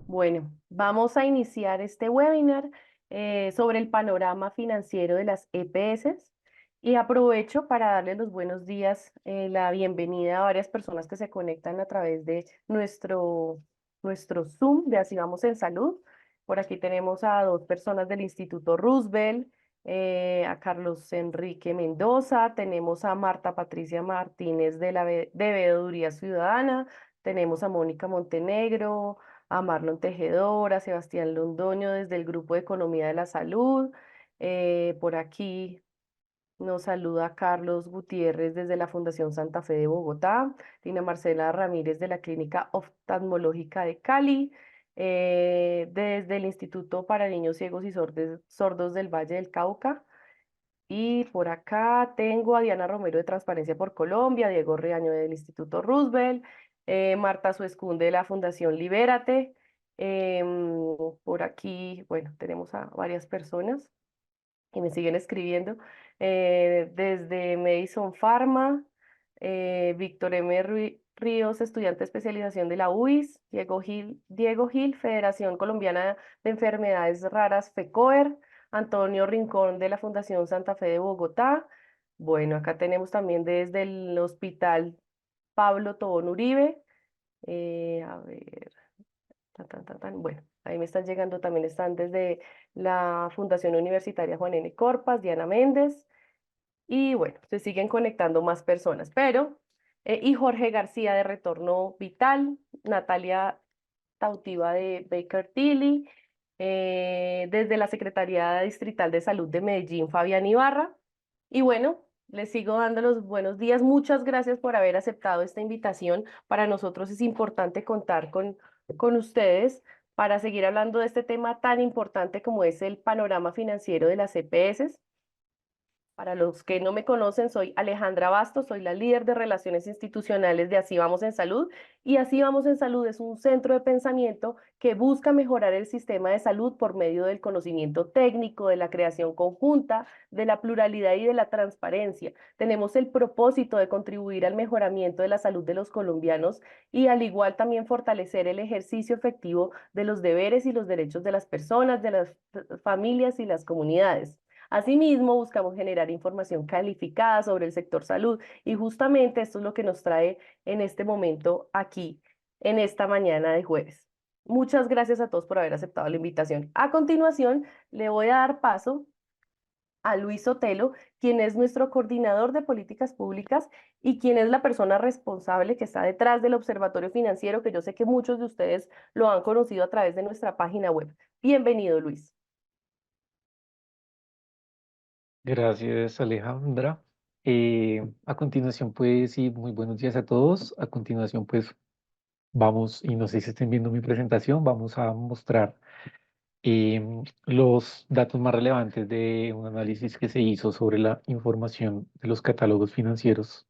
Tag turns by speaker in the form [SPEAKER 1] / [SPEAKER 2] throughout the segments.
[SPEAKER 1] Bueno, vamos a iniciar este webinar sobre el panorama financiero de las EPS y aprovecho para darles los buenos días, la bienvenida a varias personas que se conectan a través de nuestro Zoom de Así Vamos en Salud. Por aquí tenemos a dos personas del Instituto Roosevelt, a Carlos Enrique Mendoza, tenemos a Marta Patricia Martínez de Veeduría Ciudadana, tenemos a Mónica Montenegro, a Marlon Tejedor, a Sebastián Londoño desde el Grupo de Economía de la Salud. Por aquí nos saluda Carlos Gutiérrez desde la Fundación Santa Fe de Bogotá, Dina Marcela Ramírez de la Clínica Oftalmológica de Cali, desde el Instituto para Niños Ciegos y Sordos del Valle del Cauca. Y por acá tengo a Diana Romero de Transparencia por Colombia, Diego Reaño del Instituto Roosevelt, Marta Suescún de la Fundación Libérate. Por aquí, bueno, tenemos a varias personas que me siguen escribiendo. Desde Madison Pharma, Víctor M. Ríos, estudiante de especialización de la UIS, Diego Gil, Federación Colombiana de Enfermedades Raras, FECOER, Antonio Rincón de la Fundación Santa Fe de Bogotá. Bueno, acá tenemos también desde el Hospital Pablo Tobón Uribe. A ver, tan. Bueno, ahí me están llegando, también están desde la Fundación Universitaria Juan N. Corpas, Diana Méndez, y bueno, se siguen conectando más personas, y Jorge García de Retorno Vital, Natalia Tautiva de Baker Tilly, desde la Secretaría Distrital de Salud de Medellín, Fabián Ibarra. Y bueno, les sigo dando los buenos días. Muchas gracias por haber aceptado esta invitación. Para nosotros es importante contar con ustedes para seguir hablando de este tema tan importante como es el panorama financiero de las EPS. Para los que no me conocen, soy Alejandra Bastos, soy la líder de Relaciones Institucionales de Así Vamos en Salud. Y Así Vamos en Salud es un centro de pensamiento que busca mejorar el sistema de salud por medio del conocimiento técnico, de la creación conjunta, de la pluralidad y de la transparencia. Tenemos el propósito de contribuir al mejoramiento de la salud de los colombianos y al igual también fortalecer el ejercicio efectivo de los deberes y los derechos de las personas, de las familias y las comunidades. Asimismo, buscamos generar información calificada sobre el sector salud y justamente esto es lo que nos trae en este momento aquí, en esta mañana de jueves. Muchas gracias a todos por haber aceptado la invitación. A continuación, le voy a dar paso a Luis Sotelo, quien es nuestro coordinador de políticas públicas y quien es la persona responsable que está detrás del Observatorio Financiero, que yo sé que muchos de ustedes lo han conocido a través de nuestra página web. Bienvenido, Luis.
[SPEAKER 2] Gracias, Alejandra. A continuación, pues, sí, muy buenos días a todos. A continuación, pues, vamos, y no sé si estén viendo mi presentación, vamos a mostrar los datos más relevantes de un análisis que se hizo sobre la información de los catálogos financieros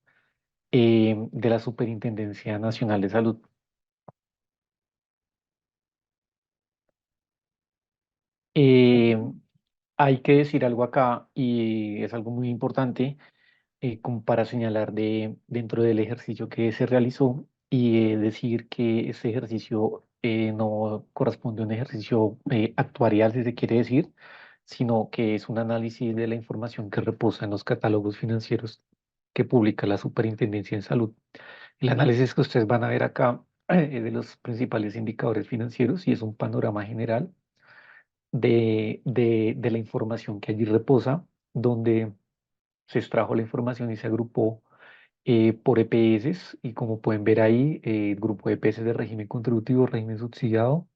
[SPEAKER 2] de la Superintendencia Nacional de Salud. Eh, Hay que decir algo acá y es algo muy importante como para señalar dentro del ejercicio que se realizó y decir que este ejercicio no corresponde a un ejercicio actuarial, si se quiere decir, sino que es un análisis de la información que reposa en los catálogos financieros que publica la Superintendencia en Salud. El análisis que ustedes van a ver acá es de los principales indicadores financieros y es un panorama general de la información que allí reposa, donde se extrajo la información y se agrupó por EPS y como pueden ver ahí, el grupo de EPS de régimen contributivo, régimen subsidiado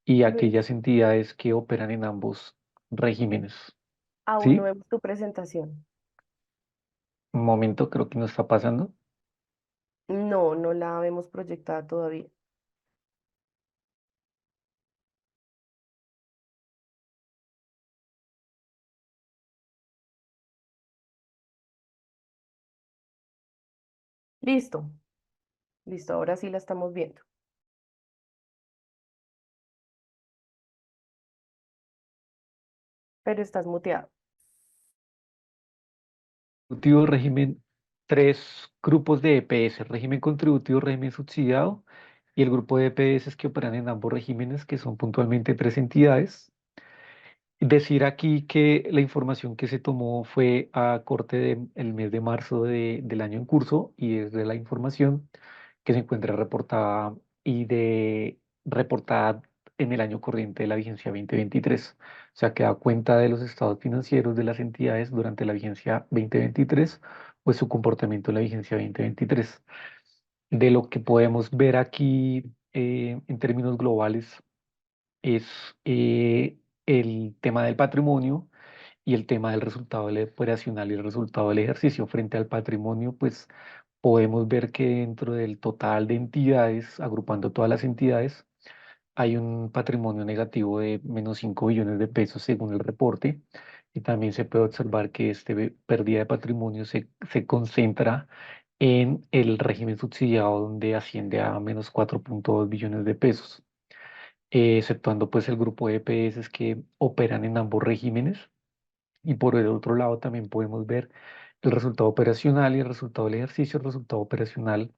[SPEAKER 2] y
[SPEAKER 1] Luis,
[SPEAKER 2] aquellas entidades que operan en ambos regímenes.
[SPEAKER 1] aún no
[SPEAKER 2] ¿Sí?
[SPEAKER 1] vemos tu presentación.
[SPEAKER 2] Un momento, creo que nos está pasando.
[SPEAKER 1] No, no la vemos proyectada todavía. Listo, listo, ahora sí la estamos viendo, pero estás muteado.
[SPEAKER 2] Contributivo, régimen, tres grupos de EPS, régimen contributivo, régimen subsidiado y el grupo de EPS que operan en ambos regímenes, que son puntualmente tres entidades. Decir aquí que la información que se tomó fue a corte del mes de marzo del año en curso y es de la información que se encuentra reportada y reportada en el año corriente de la vigencia 2023. O sea, que da cuenta de los estados financieros de las entidades durante la vigencia 2023, pues su comportamiento en la vigencia 2023. De lo que podemos ver aquí en términos globales es el tema del patrimonio y el tema del resultado operacional y el resultado del ejercicio. Frente al patrimonio, pues podemos ver que dentro del total de entidades, agrupando todas las entidades, hay un patrimonio negativo de menos 5 billones de pesos según el reporte. Y también se puede observar que este pérdida de patrimonio se concentra en el régimen subsidiado donde asciende a menos 4,2 billones de pesos, exceptuando pues el grupo de EPS que operan en ambos regímenes. Y por el otro lado también podemos ver el resultado operacional y el resultado del ejercicio. El resultado operacional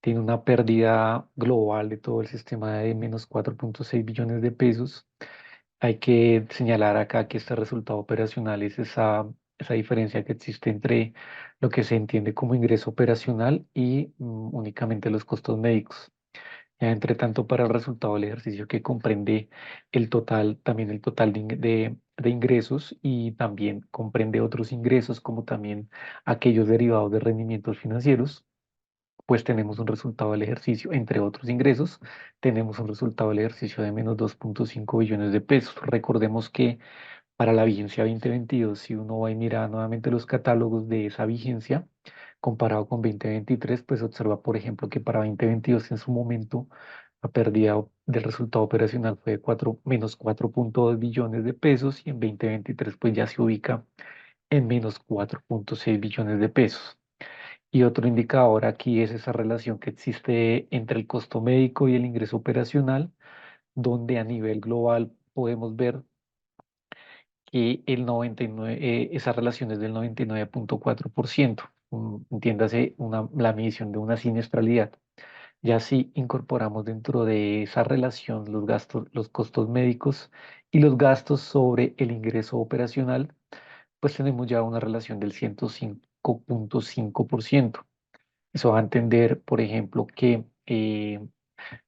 [SPEAKER 2] tiene una pérdida global de todo el sistema de menos 4,6 billones de pesos. Hay que señalar acá que este resultado operacional es esa diferencia que existe entre lo que se entiende como ingreso operacional y únicamente los costos médicos. Ya entre tanto, para el resultado del ejercicio que comprende el total, también el total de ingresos y también comprende otros ingresos como también aquellos derivados de rendimientos financieros, pues tenemos un resultado del ejercicio, entre otros ingresos, tenemos un resultado del ejercicio de menos 2,5 billones de pesos. Recordemos que para la vigencia 2022, si uno va y mira nuevamente los catálogos de esa vigencia, comparado con 2023, pues observa, por ejemplo, que para 2022 en su momento la pérdida del resultado operacional fue de menos 4,2 billones de pesos y en 2023 pues ya se ubica en menos 4,6 billones de pesos. Y otro indicador aquí es esa relación que existe entre el costo médico y el ingreso operacional, donde a nivel global podemos ver que esa relación es del 99,4%. Entiéndase la medición de una siniestralidad. Ya si incorporamos dentro de esa relación los gastos, los costos médicos y los gastos sobre el ingreso operacional, pues tenemos ya una relación del 105,5%. Eso va a entender, por ejemplo, que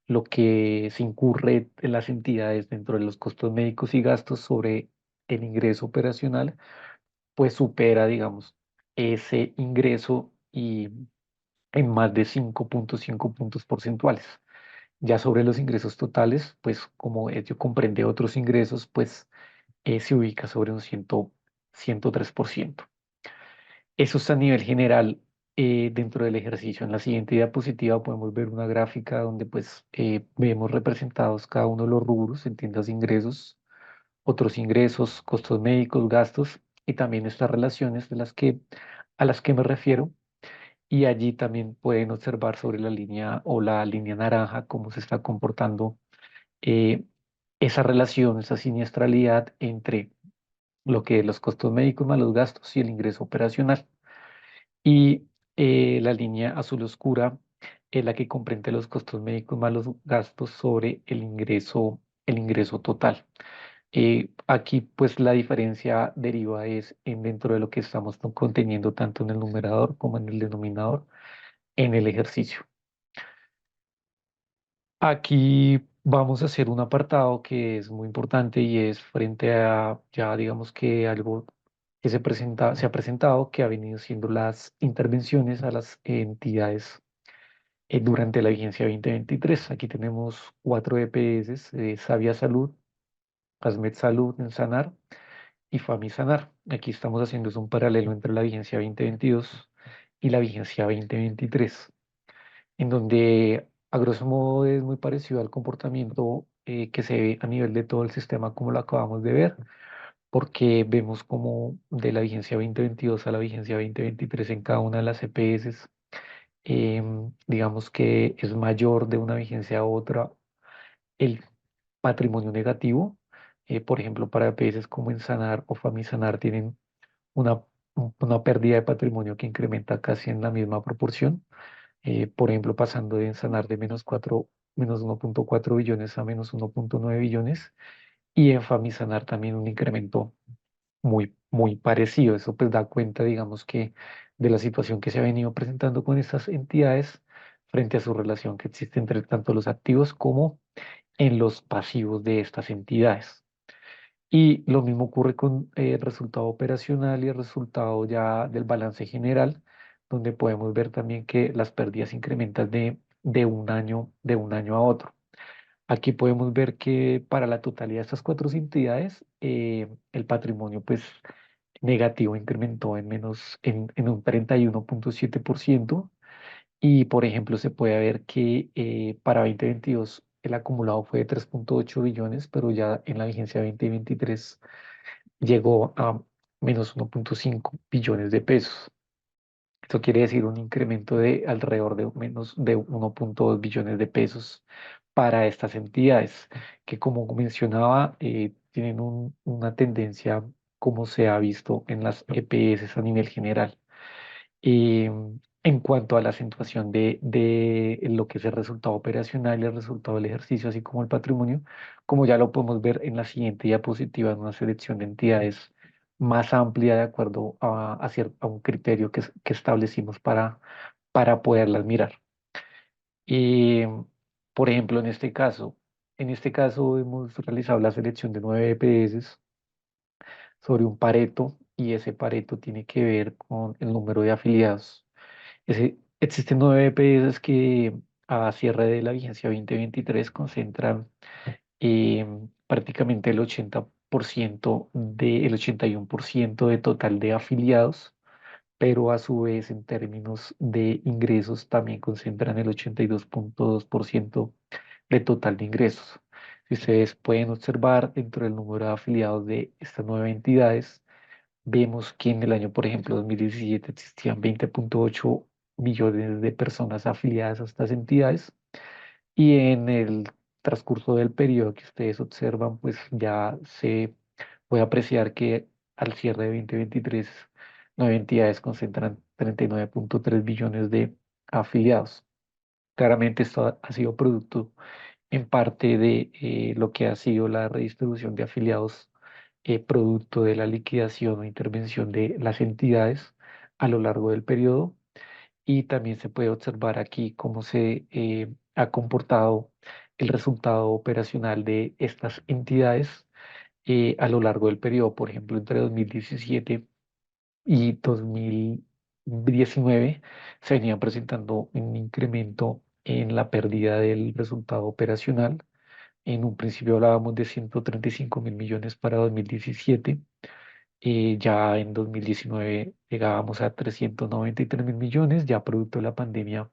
[SPEAKER 2] lo que se incurre en las entidades dentro de los costos médicos y gastos sobre el ingreso operacional, pues supera, digamos, ese ingreso y en más de 5,5 puntos porcentuales. Ya sobre los ingresos totales, pues como ello comprende otros ingresos, pues se ubica sobre un 103%. Eso es a nivel general dentro del ejercicio. En la siguiente diapositiva podemos ver una gráfica donde pues vemos representados cada uno de los rubros, entiendas ingresos, otros ingresos, costos médicos, gastos y también estas relaciones a las que me refiero. Y allí también pueden observar sobre la línea o la línea naranja cómo se está comportando eh, esa relación, esa siniestralidad entre lo que los costos médicos más los gastos y el ingreso operacional. Y la línea azul oscura es la que comprende los costos médicos más los gastos sobre el ingreso total. Aquí pues la diferencia deriva es en dentro de lo que estamos conteniendo tanto en el numerador como en el denominador en el ejercicio. Aquí vamos a hacer un apartado que es muy importante y es frente a ya digamos que algo que se ha presentado, que ha venido siendo las intervenciones a las entidades durante la vigencia 2023. Aquí tenemos cuatro EPS, Savia Salud, Asmed Salud en Sanar y Famisanar. Aquí estamos haciendo es un paralelo entre la vigencia 2022 y la vigencia 2023, en donde a grosso modo es muy parecido al comportamiento que se ve a nivel de todo el sistema como lo acabamos de ver, porque vemos como de la vigencia 2022 a la vigencia 2023 en cada una de las EPS, digamos que es mayor de una vigencia a otra el patrimonio negativo. Por ejemplo, para EPS como en Sanar o Famisanar tienen una, una pérdida de patrimonio que incrementa casi en la misma proporción, por ejemplo, pasando de Sanar de menos 4 menos 1.4 billones a menos 1.9 billones, y en Famisanar también un incremento muy parecido. Eso pues da cuenta, digamos que, de la situación que se ha venido presentando con estas entidades frente a su relación que existe entre tanto los activos como en los pasivos de estas entidades. Y lo mismo ocurre con el resultado operacional y el resultado ya del balance general, donde podemos ver también que las pérdidas incrementan de un año a otro. Aquí podemos ver que para la totalidad de estas cuatro entidades, el patrimonio pues negativo incrementó en un 31.7%. Y por ejemplo, se puede ver que para 2022 el acumulado fue de 3.8 billones, pero ya en la vigencia 2023 llegó a menos 1.5 billones de pesos. Esto quiere decir un incremento de alrededor de menos de 1.2 billones de pesos para estas entidades, que como mencionaba, tienen una tendencia como se ha visto en las EPS a nivel general. Y en cuanto a la acentuación de lo que es el resultado operacional y el resultado del ejercicio, así como el patrimonio, como ya lo podemos ver en la siguiente diapositiva, en una selección de entidades más amplia de acuerdo a un criterio que establecimos para poderlas mirar. Y, por ejemplo, en este caso hemos realizado la selección de 9 EPS sobre un Pareto, y ese Pareto tiene que ver con el número de afiliados. Existen 9 EPS que a cierre de la vigencia 2023 concentran prácticamente el 80% el 81% de total de afiliados, pero a su vez en términos de ingresos también concentran el 82.2% de total de ingresos. Si ustedes pueden observar dentro del número de afiliados de estas 9 entidades, vemos que en el año, por ejemplo, 2017 existían 20.8 millones de personas afiliadas a estas entidades, y en el transcurso del periodo que ustedes observan, pues ya se puede apreciar que al cierre de 2023, 9 entidades concentran 39.3 billones de afiliados. Claramente esto ha sido producto en parte de lo que ha sido la redistribución de afiliados, producto de la liquidación o intervención de las entidades a lo largo del periodo. Y también se puede observar aquí cómo se ha comportado el resultado operacional de estas entidades a lo largo del periodo. Por ejemplo, entre 2017 y 2019 se venía presentando un incremento en la pérdida del resultado operacional. En un principio hablábamos de 135.000 millones para 2017. Ya en 2019 llegábamos a 393.000 millones, ya producto de la pandemia,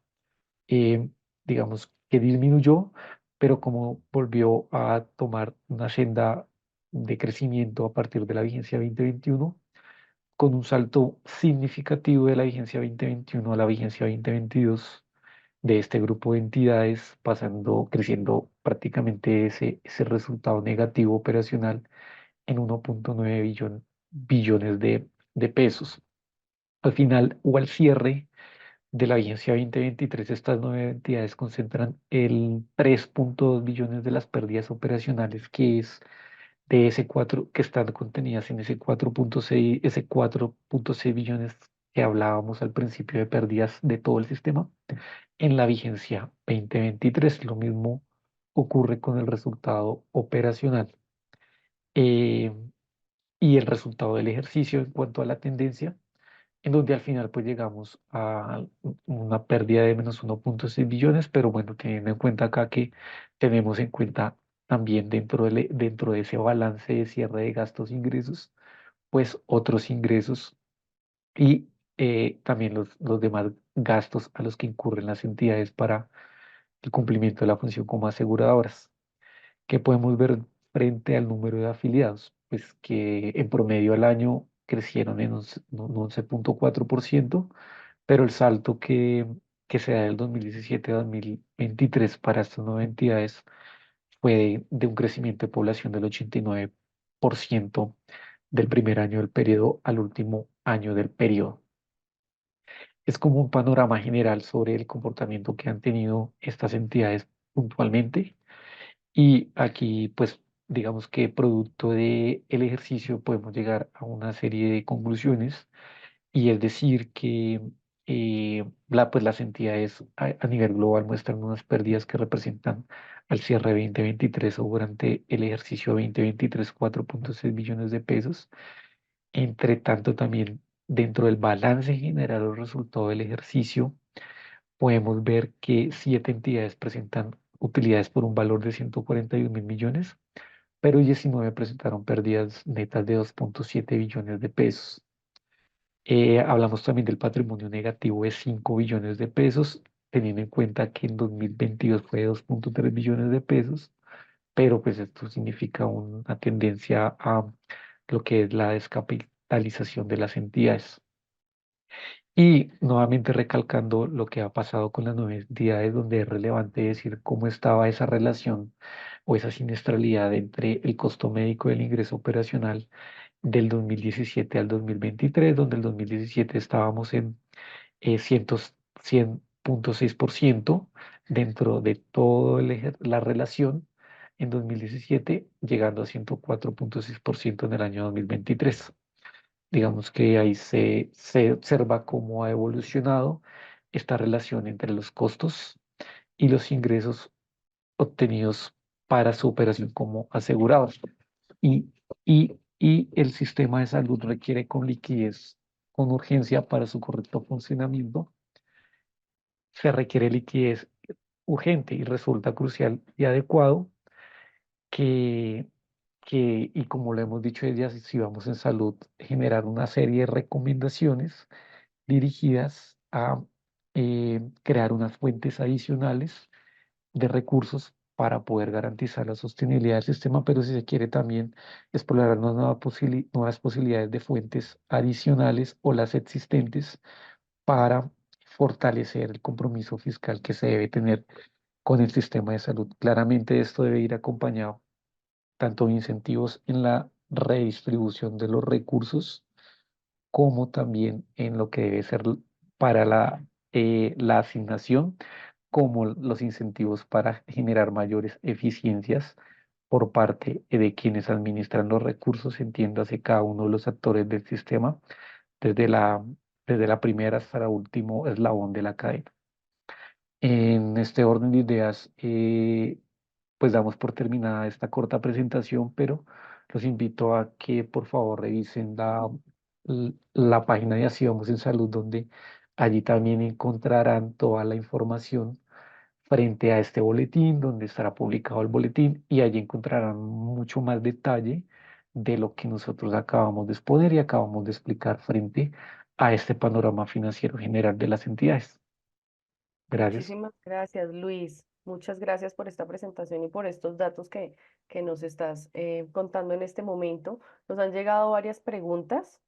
[SPEAKER 2] eh, digamos que disminuyó, pero como volvió a tomar una senda de crecimiento a partir de la vigencia 2021, con un salto significativo de la vigencia 2021 a la vigencia 2022 de este grupo de entidades, creciendo prácticamente ese resultado negativo operacional en 1.9 billones de pesos. Al final o al cierre de la vigencia 2023, estas 9 entidades concentran el 3.2 billones de las pérdidas operacionales, que es de ese 4 que están contenidas en ese 4.6 billones que hablábamos al principio de pérdidas de todo el sistema en la vigencia 2023. Lo mismo ocurre con el resultado operacional. Eh, y el resultado del ejercicio en cuanto a la tendencia, en donde al final pues llegamos a una pérdida de menos 1.6 billones, pero bueno, teniendo en cuenta acá que tenemos en cuenta también dentro de ese balance de cierre de gastos e ingresos, pues otros ingresos y también los demás gastos a los que incurren las entidades para el cumplimiento de la función como aseguradoras. ¿Qué podemos ver frente al número de afiliados? Pues que en promedio al año crecieron en un 11.4%, pero el salto que se da del 2017 a 2023 para estas nueve entidades fue de un crecimiento de población del 89% del primer año del periodo al último año del periodo. Es como un panorama general sobre el comportamiento que han tenido estas entidades puntualmente. Y aquí, pues, digamos que producto del ejercicio podemos llegar a una serie de conclusiones y es decir que pues, las entidades a nivel global muestran unas pérdidas que representan al cierre de 2023 o durante el ejercicio 2023 4,6 billones de pesos. Entre tanto, también dentro del balance general o resultado del ejercicio, podemos ver que 7 entidades presentan utilidades por un valor de 141.000 millones, pero 19 presentaron pérdidas netas de 2,7 billones de pesos. Hablamos también del patrimonio negativo de 5 billones de pesos, teniendo en cuenta que en 2022 fue de 2,3 billones de pesos, pero pues esto significa una tendencia a lo que es la descapitalización de las entidades. Y nuevamente recalcando lo que ha pasado con las nueve entidades, donde es relevante decir cómo estaba esa relación o esa siniestralidad entre el costo médico y el ingreso operacional del 2017 al 2023, donde el 2017 estábamos en 100,6% dentro de toda la relación en 2017, llegando a 104,6% en el año 2023. Digamos que ahí se observa cómo ha evolucionado esta relación entre los costos y los ingresos obtenidos para su operación como asegurados. Y, y el sistema de salud requiere con liquidez, con urgencia para su correcto funcionamiento. Se requiere liquidez urgente y resulta crucial y adecuado que, y como lo hemos dicho desde así, si vamos en salud, generar una serie de recomendaciones dirigidas a crear unas fuentes adicionales de recursos para poder garantizar la sostenibilidad del sistema, pero si se quiere también explorar nuevas posibilidades de fuentes adicionales o las existentes para fortalecer el compromiso fiscal que se debe tener con el sistema de salud. Claramente esto debe ir acompañado tanto de incentivos en la redistribución de los recursos como también en lo que debe ser para la asignación, como los incentivos para generar mayores eficiencias por parte de quienes administran los recursos, entiéndase cada uno de los actores del sistema, desde desde la primera hasta el último eslabón de la cadena. En este orden de ideas, pues damos por terminada esta corta presentación, pero los invito a que por favor revisen la página de Así Vamos en Salud, donde allí también encontrarán toda la información frente a este boletín, donde estará publicado el boletín y allí encontrarán mucho más detalle de lo que nosotros acabamos de exponer y acabamos de explicar frente a este panorama financiero general de las entidades. Gracias.
[SPEAKER 1] Muchísimas gracias, Luis. Muchas gracias por esta presentación y por estos datos que nos estás contando en este momento. Nos han llegado varias preguntas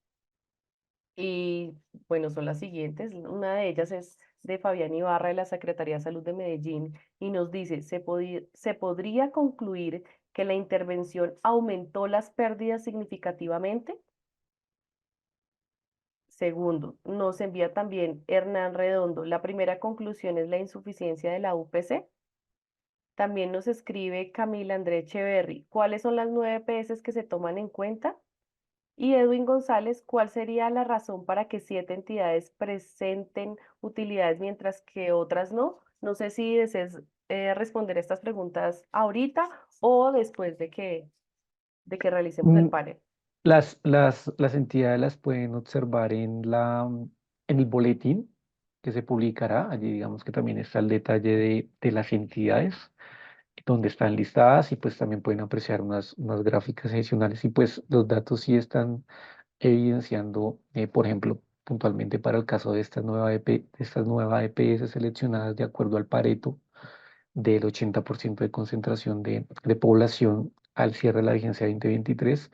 [SPEAKER 1] y bueno, son las siguientes. Una de ellas es de Fabián Ibarra de la Secretaría de Salud de Medellín y nos dice, ¿se podría concluir que la intervención aumentó las pérdidas significativamente? Segundo, nos envía también Hernán Redondo. La primera conclusión es la insuficiencia de la UPC. También nos escribe Camila André Echeverry. ¿Cuáles son las 9 PS que se toman en cuenta? Y Edwin González, ¿cuál sería la razón para que 7 entidades presenten utilidades mientras que otras no? No sé si desees responder estas preguntas ahorita o después de que realicemos el
[SPEAKER 2] Mm,
[SPEAKER 1] panel.
[SPEAKER 2] las entidades las pueden observar en el boletín que se publicará. Allí digamos que también está el detalle de las entidades donde están listadas y pues también pueden apreciar unas gráficas adicionales y pues los datos sí están evidenciando, por ejemplo, puntualmente para el caso de estas nuevas EPS seleccionadas de acuerdo al Pareto del 80% de concentración de población al cierre de la vigencia 2023,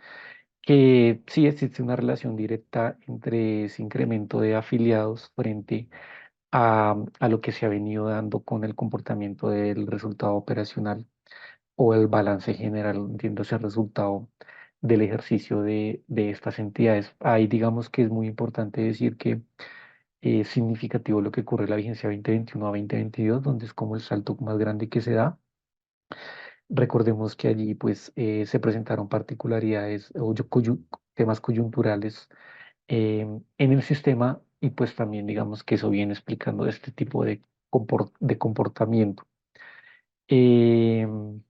[SPEAKER 2] que sí existe una relación directa entre ese incremento de afiliados frente a lo que se ha venido dando con el comportamiento del resultado operacional o el balance general, entiéndase el resultado del ejercicio de estas entidades. Ahí digamos que es muy importante decir que significativo lo que ocurre en la vigencia 2021 a 2022, donde es como el salto más grande que se da. Recordemos que allí pues se presentaron particularidades o temas coyunturales en el sistema y pues también digamos que eso viene explicando este tipo de, de comportamiento. Em,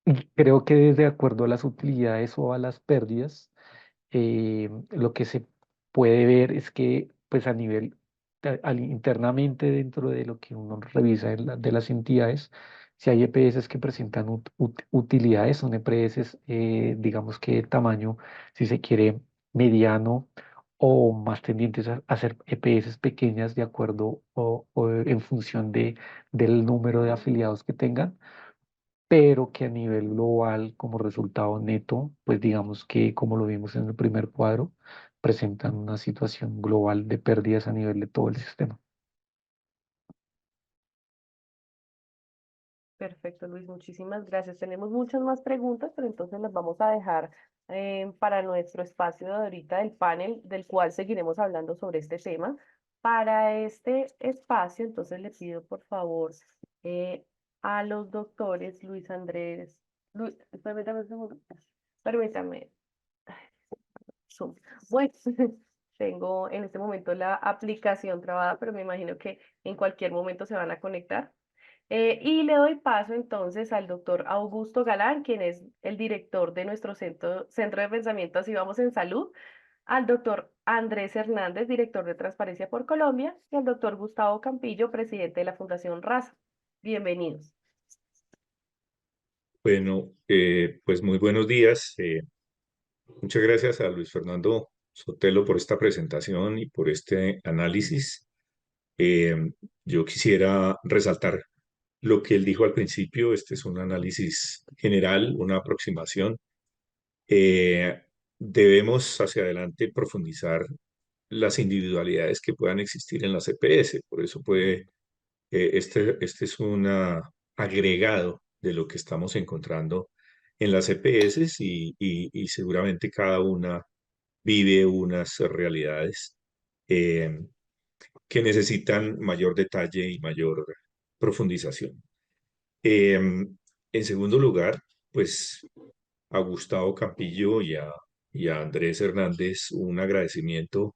[SPEAKER 2] y creo que de acuerdo a las utilidades o a las pérdidas, lo que se puede ver es que pues a nivel internamente dentro de lo que uno revisa de las entidades, si hay EPS que presentan utilidades, son EPS digamos que de tamaño, si se quiere, mediano o más tendientes a ser EPS pequeñas de acuerdo o en función del número de afiliados que tengan, pero que a nivel global, como resultado neto, pues digamos que como lo vimos en el primer cuadro, presentan una situación global de pérdidas a nivel de todo el sistema.
[SPEAKER 1] Perfecto, Luis, muchísimas gracias. Tenemos muchas más preguntas, pero entonces las vamos a dejar para nuestro espacio de ahorita del panel, del cual seguiremos hablando sobre este tema. Para este espacio, entonces le pido por favor eh, a los doctores Luis Andrés, permítame un segundo, permítame, Zoom. Bueno, tengo en este momento la aplicación trabada, pero me imagino que en cualquier momento se van a conectar. Y le doy paso entonces al doctor Augusto Galán, quien es el director de nuestro centro de pensamiento Así Vamos en Salud, al doctor Andrés Hernández, director de Transparencia por Colombia, y al doctor Gustavo Campillo, presidente de la Fundación Raza. Bienvenidos.
[SPEAKER 3] Bueno, pues muy buenos días. Muchas gracias a Luis Fernando Sotelo por esta presentación y por este análisis. Eh, yo quisiera resaltar lo que él dijo al principio. Este es un análisis general, una aproximación. Eh, debemos hacia adelante profundizar las individualidades que puedan existir en la CPS. Por eso este es un agregado de lo que estamos encontrando en las EPS y seguramente cada una vive unas realidades eh, que necesitan mayor detalle y mayor profundización. En segundo lugar, pues a Gustavo Campillo y a Andrés Hernández un agradecimiento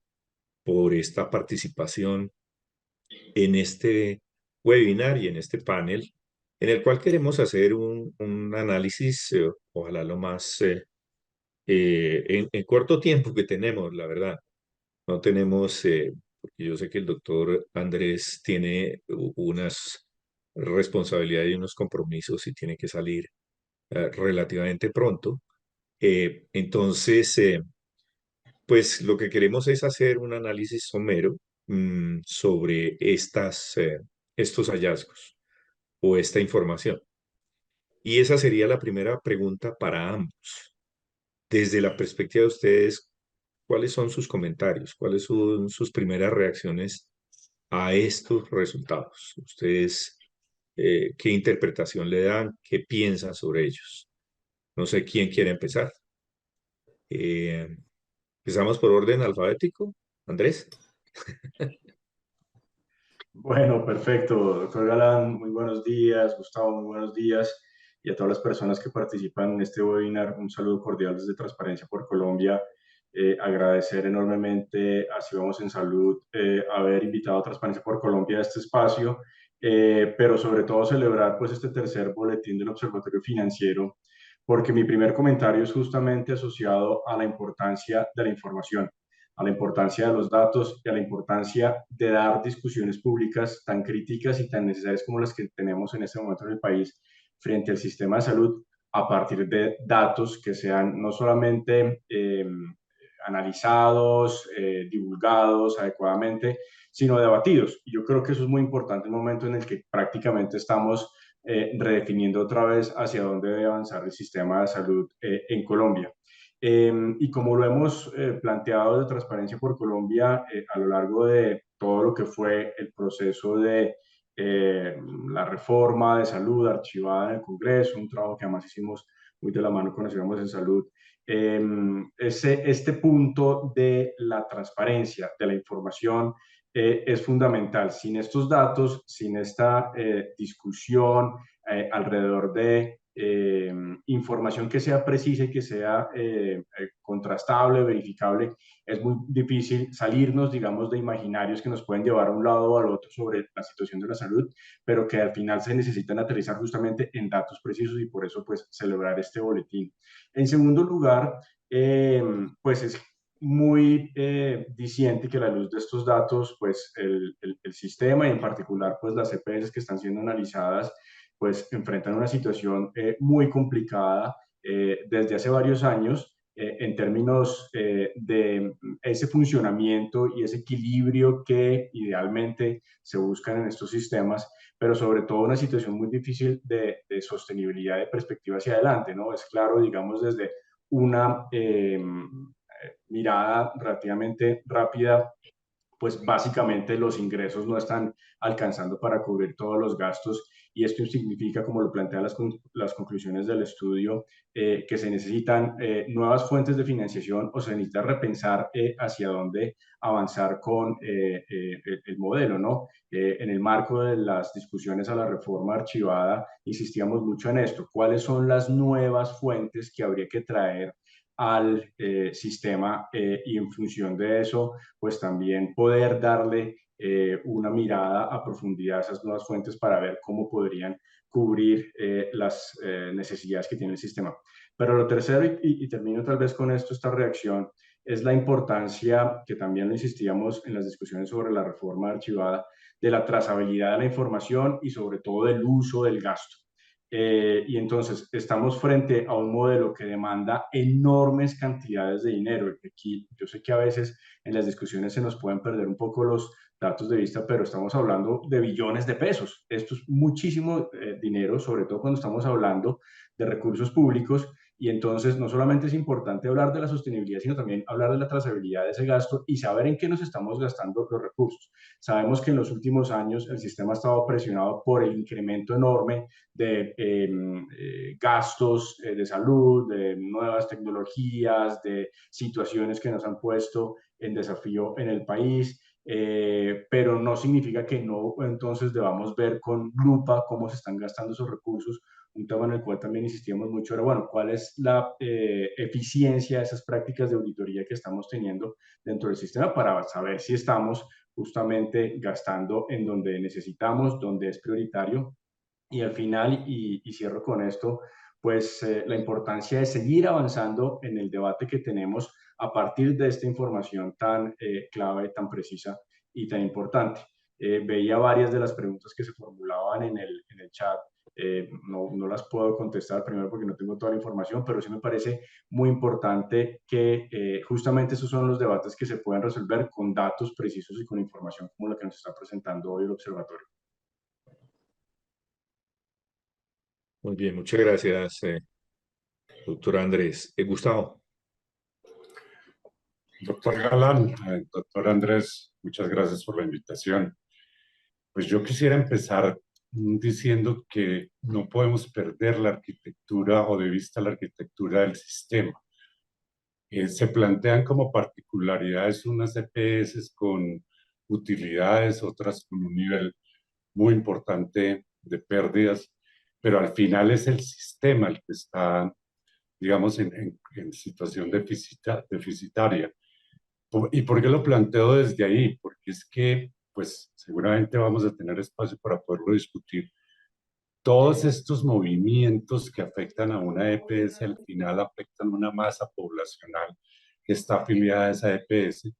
[SPEAKER 3] por esta participación en este webinar y en este panel, en el cual queremos hacer un análisis, ojalá lo más en corto tiempo que tenemos, la verdad. No tenemos, porque yo sé que el doctor Andrés tiene unas responsabilidades y unos compromisos y tiene que salir relativamente pronto. Entonces, pues lo que queremos es hacer un análisis somero sobre estos hallazgos o esta información. Y esa sería la primera pregunta para ambos. Desde la perspectiva de ustedes, ¿cuáles son sus comentarios? ¿Cuáles son sus primeras reacciones a estos resultados? ¿Ustedes qué interpretación le dan? ¿Qué piensan sobre ellos? No sé quién quiere empezar. Eh, Empezamos por orden alfabético. Andrés.
[SPEAKER 4] Bueno, perfecto. Doctor Galán, muy buenos días. Gustavo, muy buenos días. Y a todas las personas que participan en este webinar, un saludo cordial desde Transparencia por Colombia. Agradecer enormemente a Si Vamos en Salud haber invitado a Transparencia por Colombia a este espacio, pero sobre todo celebrar pues este tercer boletín del Observatorio Financiero, porque mi primer comentario es justamente asociado a la importancia de la información, a la importancia de los datos y a la importancia de dar discusiones públicas tan críticas y tan necesarias como las que tenemos en este momento en el país frente al sistema de salud a partir de datos que sean no solamente analizados, divulgados adecuadamente, sino debatidos. Y yo creo que eso es muy importante en el momento en el que prácticamente estamos redefiniendo otra vez hacia dónde debe avanzar el sistema de salud en Colombia. Y como lo hemos planteado de Transparencia por Colombia a lo largo de todo lo que fue el proceso de la reforma de salud archivada en el Congreso, un trabajo que además hicimos muy de la mano con Vamos en Salud, este punto de la transparencia, de la información, es fundamental. Sin estos datos, sin esta discusión alrededor de información que sea precisa y que sea contrastable, verificable, es muy difícil salirnos, digamos, de imaginarios que nos pueden llevar a un lado o al otro sobre la situación de la salud, pero que al final se necesitan aterrizar justamente en datos precisos y por eso, pues, celebrar este boletín. En segundo lugar, pues es muy diciente que a la luz de estos datos, pues el sistema y en particular pues las EPS que están siendo analizadas, pues enfrentan una situación muy complicada desde hace varios años en términos de ese funcionamiento y ese equilibrio que idealmente se buscan en estos sistemas, pero sobre todo una situación muy difícil de sostenibilidad de perspectiva hacia adelante, ¿no? Es claro, digamos, desde una mirada relativamente rápida, pues básicamente los ingresos no están alcanzando para cubrir todos los gastos y esto significa, como lo plantean las conclusiones del estudio, que se necesitan nuevas fuentes de financiación o se necesita repensar hacia dónde avanzar con el modelo, ¿no? En el marco de las discusiones a la reforma archivada, insistíamos mucho en esto. ¿Cuáles son las nuevas fuentes que habría que traer al sistema y en función de eso, pues también poder darle una mirada a profundidad a esas nuevas fuentes para ver cómo podrían cubrir las necesidades que tiene el sistema. Pero lo tercero, y termino tal vez con esto, esta reacción, es la importancia, que también lo insistíamos en las discusiones sobre la reforma archivada, de la trazabilidad de la información y sobre todo del uso del gasto. Y entonces estamos frente a un modelo que demanda enormes cantidades de dinero. Aquí, yo sé que a veces en las discusiones se nos pueden perder un poco los datos de vista, pero estamos hablando de billones de pesos. Esto es muchísimo dinero, sobre todo cuando estamos hablando de recursos públicos. Y entonces no solamente es importante hablar de la sostenibilidad, sino también hablar de la trazabilidad de ese gasto y saber en qué nos estamos gastando los recursos. Sabemos que en los últimos años el sistema ha estado presionado por el incremento enorme de gastos de salud, de nuevas tecnologías, de situaciones que nos han puesto en desafío en el país. Pero no significa que no entonces debamos ver con lupa cómo se están gastando esos recursos. Un tema en el cual también insistíamos mucho era, bueno, ¿cuál es la eficiencia de esas prácticas de auditoría que estamos teniendo dentro del sistema para saber si estamos justamente gastando en donde necesitamos, donde es prioritario? Y al final, y cierro con esto, pues la importancia de seguir avanzando en el debate que tenemos a partir de esta información tan clave, tan precisa y tan importante. Veía varias de las preguntas que se formulaban en el chat. No las puedo contestar primero porque no tengo toda la información, pero sí me parece muy importante que justamente esos son los debates que se pueden resolver con datos precisos y con información como la que nos está presentando hoy el observatorio.
[SPEAKER 3] Muy bien, muchas gracias, doctor Andrés. Gustavo.
[SPEAKER 5] Doctor Galán, doctor Andrés, muchas gracias por la invitación. Pues yo quisiera empezar diciendo que no podemos perder la arquitectura o de vista la arquitectura del sistema. Se plantean como particularidades unas EPS con utilidades, otras con un nivel muy importante de pérdidas, pero al final es el sistema el que está, digamos, en situación deficitaria. ¿Y por qué lo planteo desde ahí? Porque es que, pues, seguramente vamos a tener espacio para poderlo discutir. Todos estos movimientos que afectan a una EPS al final afectan una masa poblacional que está afiliada a esa EPS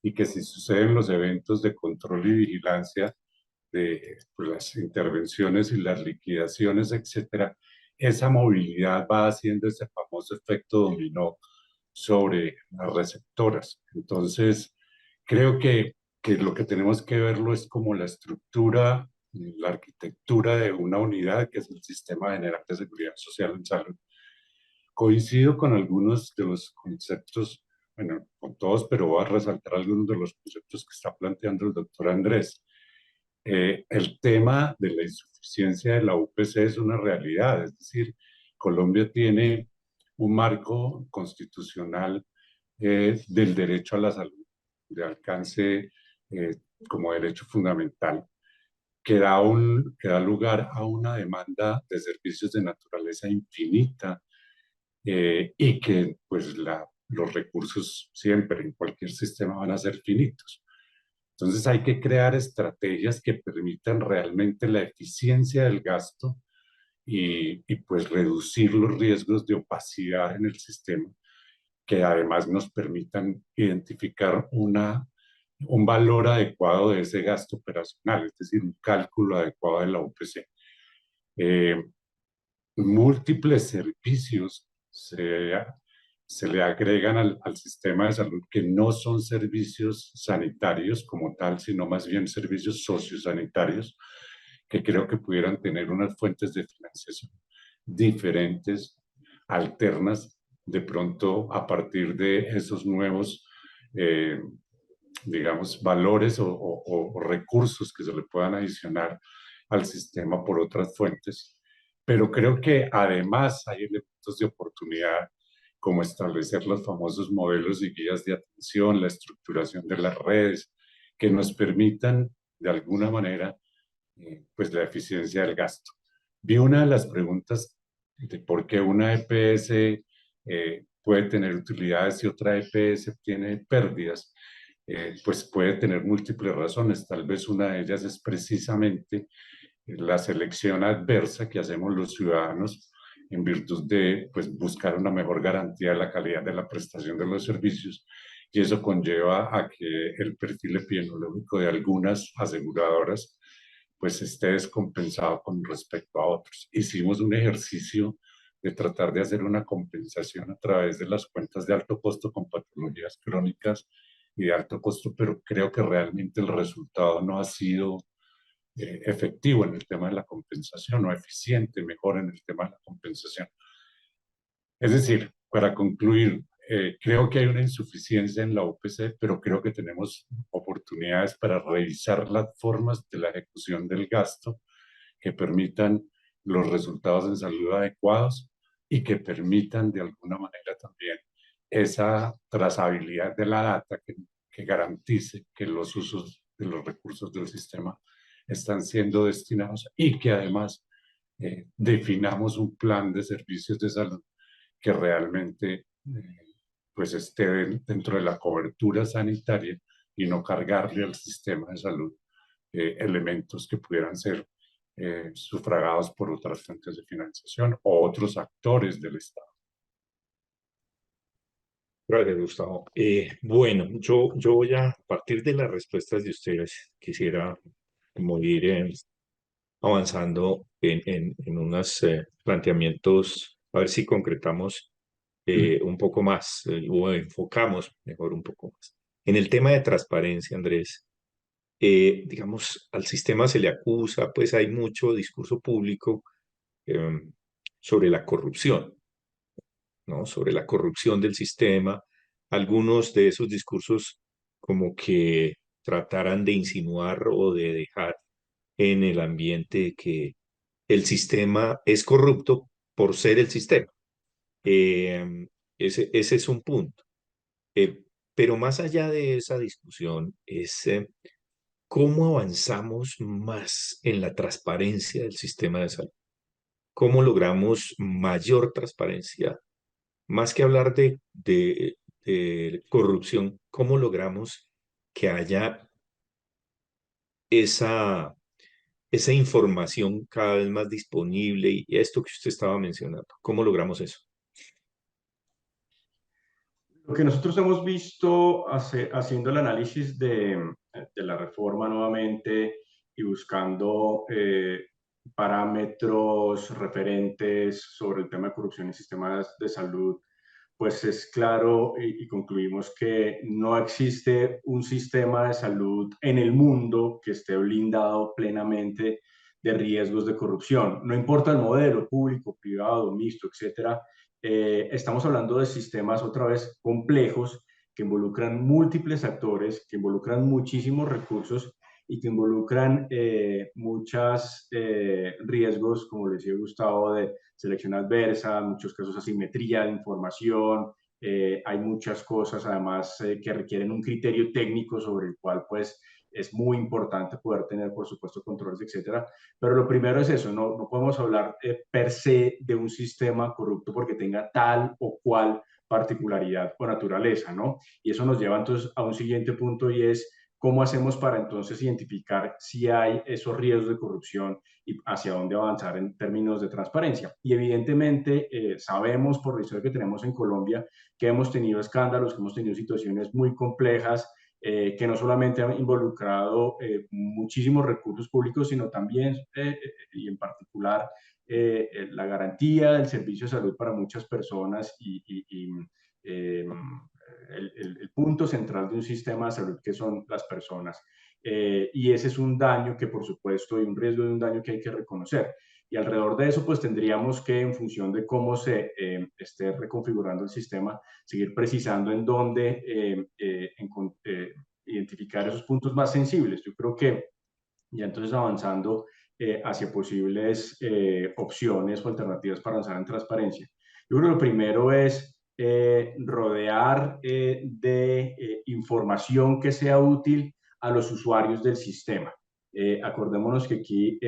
[SPEAKER 5] y que si suceden los eventos de control y vigilancia de pues, las intervenciones y las liquidaciones, etcétera, esa movilidad va haciendo ese famoso efecto dominó sobre las receptoras. Entonces, creo que lo que tenemos que verlo es como la estructura, la arquitectura de una unidad, que es el Sistema General de Seguridad Social en Salud. Coincido con algunos de los conceptos, bueno, con todos, pero voy a resaltar algunos de los conceptos que está planteando el doctor Andrés. El tema de la insuficiencia de la UPC es una realidad, es decir, Colombia tiene un marco constitucional del derecho a la salud de alcance como derecho fundamental, que da lugar a una demanda de servicios de naturaleza infinita y que pues los recursos siempre en cualquier sistema van a ser finitos. Entonces hay que crear estrategias que permitan realmente la eficiencia del gasto y pues reducir los riesgos de opacidad en el sistema, que además nos permitan identificar un valor adecuado de ese gasto operacional, es decir, un cálculo adecuado de la UPC. Eh, Múltiples servicios se le agregan al sistema de salud que no son servicios sanitarios como tal, sino más bien servicios sociosanitarios, que creo que pudieran tener unas fuentes de financiación diferentes, alternas, de pronto a partir de esos nuevos, eh, digamos, valores o recursos que se le puedan adicionar al sistema por otras fuentes. Pero creo que además hay elementos de oportunidad como establecer los famosos modelos y guías de atención, la estructuración de las redes, que nos permitan de alguna manera pues la eficiencia del gasto. Vi una de las preguntas de por qué una EPS puede tener utilidades y otra EPS tiene pérdidas. Pues puede tener múltiples razones. Tal vez una de ellas es precisamente la selección adversa que hacemos los ciudadanos en virtud de pues, buscar una mejor garantía de la calidad de la prestación de los servicios. Y eso conlleva a que el perfil epidemiológico de algunas aseguradoras pues esté descompensado con respecto a otros. Hicimos un ejercicio de tratar de hacer una compensación a través de las cuentas de alto costo con patologías crónicas y de alto costo, pero creo que realmente el resultado no ha sido efectivo en el tema de la compensación o eficiente, mejor en el tema de la compensación. Es decir, para concluir, creo que hay una insuficiencia en la UPC, pero creo que tenemos oportunidades para revisar las formas de la ejecución del gasto que permitan los resultados en salud adecuados y que permitan de alguna manera también esa trazabilidad de la data que garantice que los usos de los recursos del sistema están siendo destinados y que además definamos un plan de servicios de salud que realmente pues esté dentro de la cobertura sanitaria y no cargarle al sistema de salud elementos que pudieran ser sufragados por otras fuentes de financiación o otros actores del Estado.
[SPEAKER 3] Gracias, Gustavo. Bueno, yo voy a partir de las respuestas de ustedes, quisiera como ir avanzando en unos planteamientos, a ver si concretamos un poco más o enfocamos mejor un poco más. En el tema de transparencia, Andrés, digamos, al sistema se le acusa, pues hay mucho discurso público eh, sobre la corrupción, ¿no? Sobre la corrupción del sistema. Algunos de esos discursos como que trataran de insinuar o de dejar en el ambiente que el sistema es corrupto por ser el sistema. Eh, ese es un punto. Eh, pero más allá de esa discusión es cómo avanzamos más en la transparencia del sistema de salud. ¿Cómo logramos mayor transparencia? Más que hablar de corrupción, ¿cómo logramos que haya esa, esa información cada vez más disponible y esto que usted estaba mencionando? ¿Cómo logramos eso?
[SPEAKER 4] Lo que nosotros hemos visto haciendo el análisis de la reforma nuevamente y buscando parámetros referentes sobre el tema de corrupción en sistemas de salud, pues es claro y concluimos que no existe un sistema de salud en el mundo que esté blindado plenamente de riesgos de corrupción. No importa el modelo, público, privado, mixto, etcétera. Estamos hablando de sistemas otra vez complejos que involucran múltiples actores, que involucran muchísimos recursos y que involucran muchos riesgos, como decía Gustavo, de selección adversa, en muchos casos asimetría de información, hay muchas cosas además que requieren un criterio técnico sobre el cual pues es muy importante poder tener, por supuesto, controles, etcétera. Pero lo primero es eso, no podemos hablar per se de un sistema corrupto porque tenga tal o cual particularidad o naturaleza, ¿no? Y eso nos lleva entonces a un siguiente punto y es cómo hacemos para entonces identificar si hay esos riesgos de corrupción y hacia dónde avanzar en términos de transparencia. Y evidentemente sabemos por la historia que tenemos en Colombia que hemos tenido escándalos, que hemos tenido situaciones muy complejas, que no solamente han involucrado muchísimos recursos públicos, sino también, y en particular, la garantía del servicio de salud para muchas personas y el punto central de un sistema de salud que son las personas. Y ese es un daño que, por supuesto, y un riesgo de un daño que hay que reconocer. Y alrededor de eso, pues tendríamos que, en función de cómo se esté reconfigurando el sistema, seguir precisando en dónde identificar esos puntos más sensibles. Yo creo que ya entonces avanzando hacia posibles opciones o alternativas para avanzar en transparencia. Yo creo que lo primero es rodear de información que sea útil a los usuarios del sistema. Acordémonos que aquí,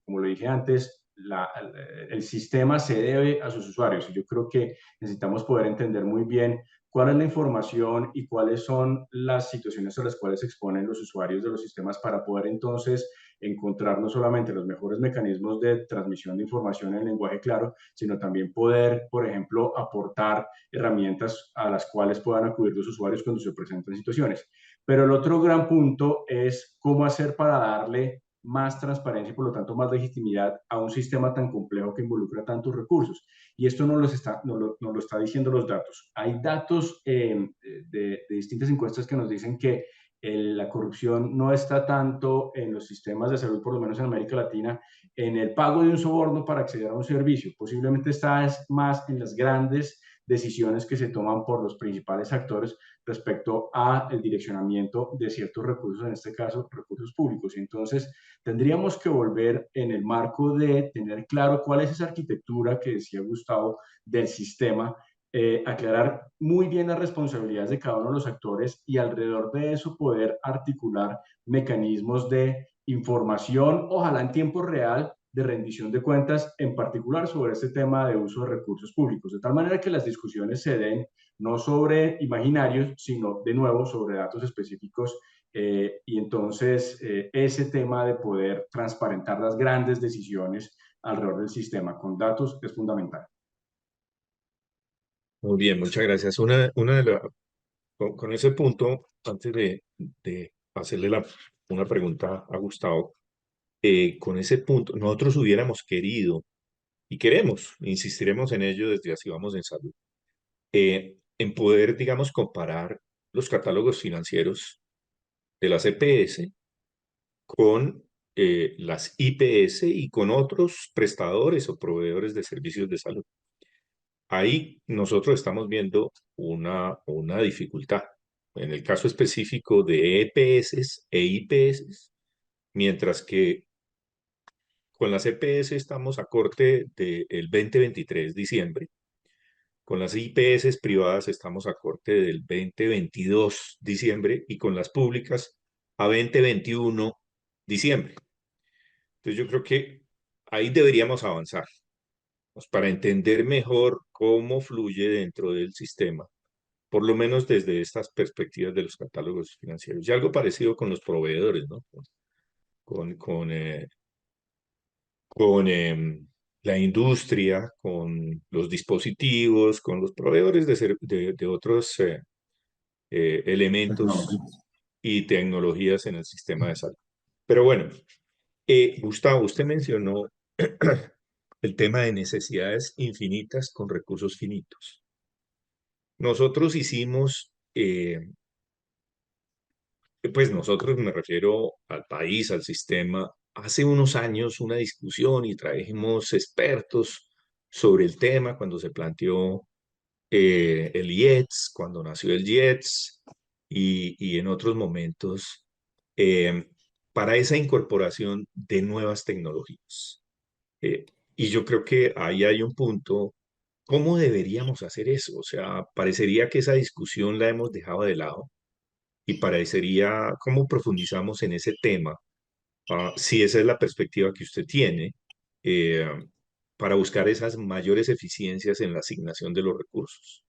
[SPEAKER 4] como lo dije antes, el sistema se debe a sus usuarios. Y yo creo que necesitamos poder entender muy bien cuál es la información y cuáles son las situaciones a las cuales se exponen los usuarios de los sistemas para poder entonces encontrar no solamente los mejores mecanismos de transmisión de información en lenguaje claro, sino también poder, por ejemplo, aportar herramientas a las cuales puedan acudir los usuarios cuando se presentan situaciones. Pero el otro gran punto es cómo hacer para darle más transparencia y por lo tanto más legitimidad a un sistema tan complejo que involucra tantos recursos. Y esto nos lo está diciendo los datos. Hay datos de distintas encuestas que nos dicen que la corrupción no está tanto en los sistemas de salud, por lo menos en América Latina, en el pago de un soborno para acceder a un servicio. Posiblemente está más en las grandes decisiones que se toman por los principales actores respecto a el direccionamiento de ciertos recursos, en este caso recursos públicos. Y entonces tendríamos que volver en el marco de tener claro cuál es esa arquitectura que decía Gustavo del sistema, aclarar muy bien las responsabilidades de cada uno de los actores y alrededor de eso poder articular mecanismos de información, ojalá en tiempo real, de rendición de cuentas, en particular sobre este tema de uso de recursos públicos, de tal manera que las discusiones se den no sobre imaginarios, sino de nuevo sobre datos específicos y entonces ese tema de poder transparentar las grandes decisiones alrededor del sistema con datos es fundamental.
[SPEAKER 3] Muy bien, muchas gracias. Con ese punto, antes de hacerle una pregunta a Gustavo, con ese punto, nosotros hubiéramos querido y queremos, insistiremos en ello desde Así Vamos en Salud, en poder, digamos, comparar los catálogos financieros de las EPS con las IPS y con otros prestadores o proveedores de servicios de salud. Ahí nosotros estamos viendo una dificultad. En el caso específico de EPS e IPS, mientras que con las EPS estamos a corte del 2023, diciembre. Con las IPS privadas estamos a corte del 2022, diciembre, y con las públicas a 2021, diciembre. Entonces yo creo que ahí deberíamos avanzar, pues, para entender mejor cómo fluye dentro del sistema, por lo menos desde estas perspectivas de los catálogos financieros. Y algo parecido con los proveedores, ¿no? Con, con, eh, con la industria, con los dispositivos, con los proveedores de otros elementos y tecnologías en el sistema de salud. Pero bueno, Gustavo, usted mencionó el tema de necesidades infinitas con recursos finitos. Nosotros hicimos, pues nosotros me refiero al país, al sistema, hace unos años una discusión y trajimos expertos sobre el tema cuando se planteó el IETS, cuando nació el IETS y en otros momentos eh, para esa incorporación de nuevas tecnologías. Y yo creo que ahí hay un punto, ¿cómo deberíamos hacer eso? O sea, parecería que esa discusión la hemos dejado de lado y parecería cómo profundizamos en ese tema, si esa es la perspectiva que usted tiene, eh, para buscar esas mayores eficiencias en la asignación de los recursos.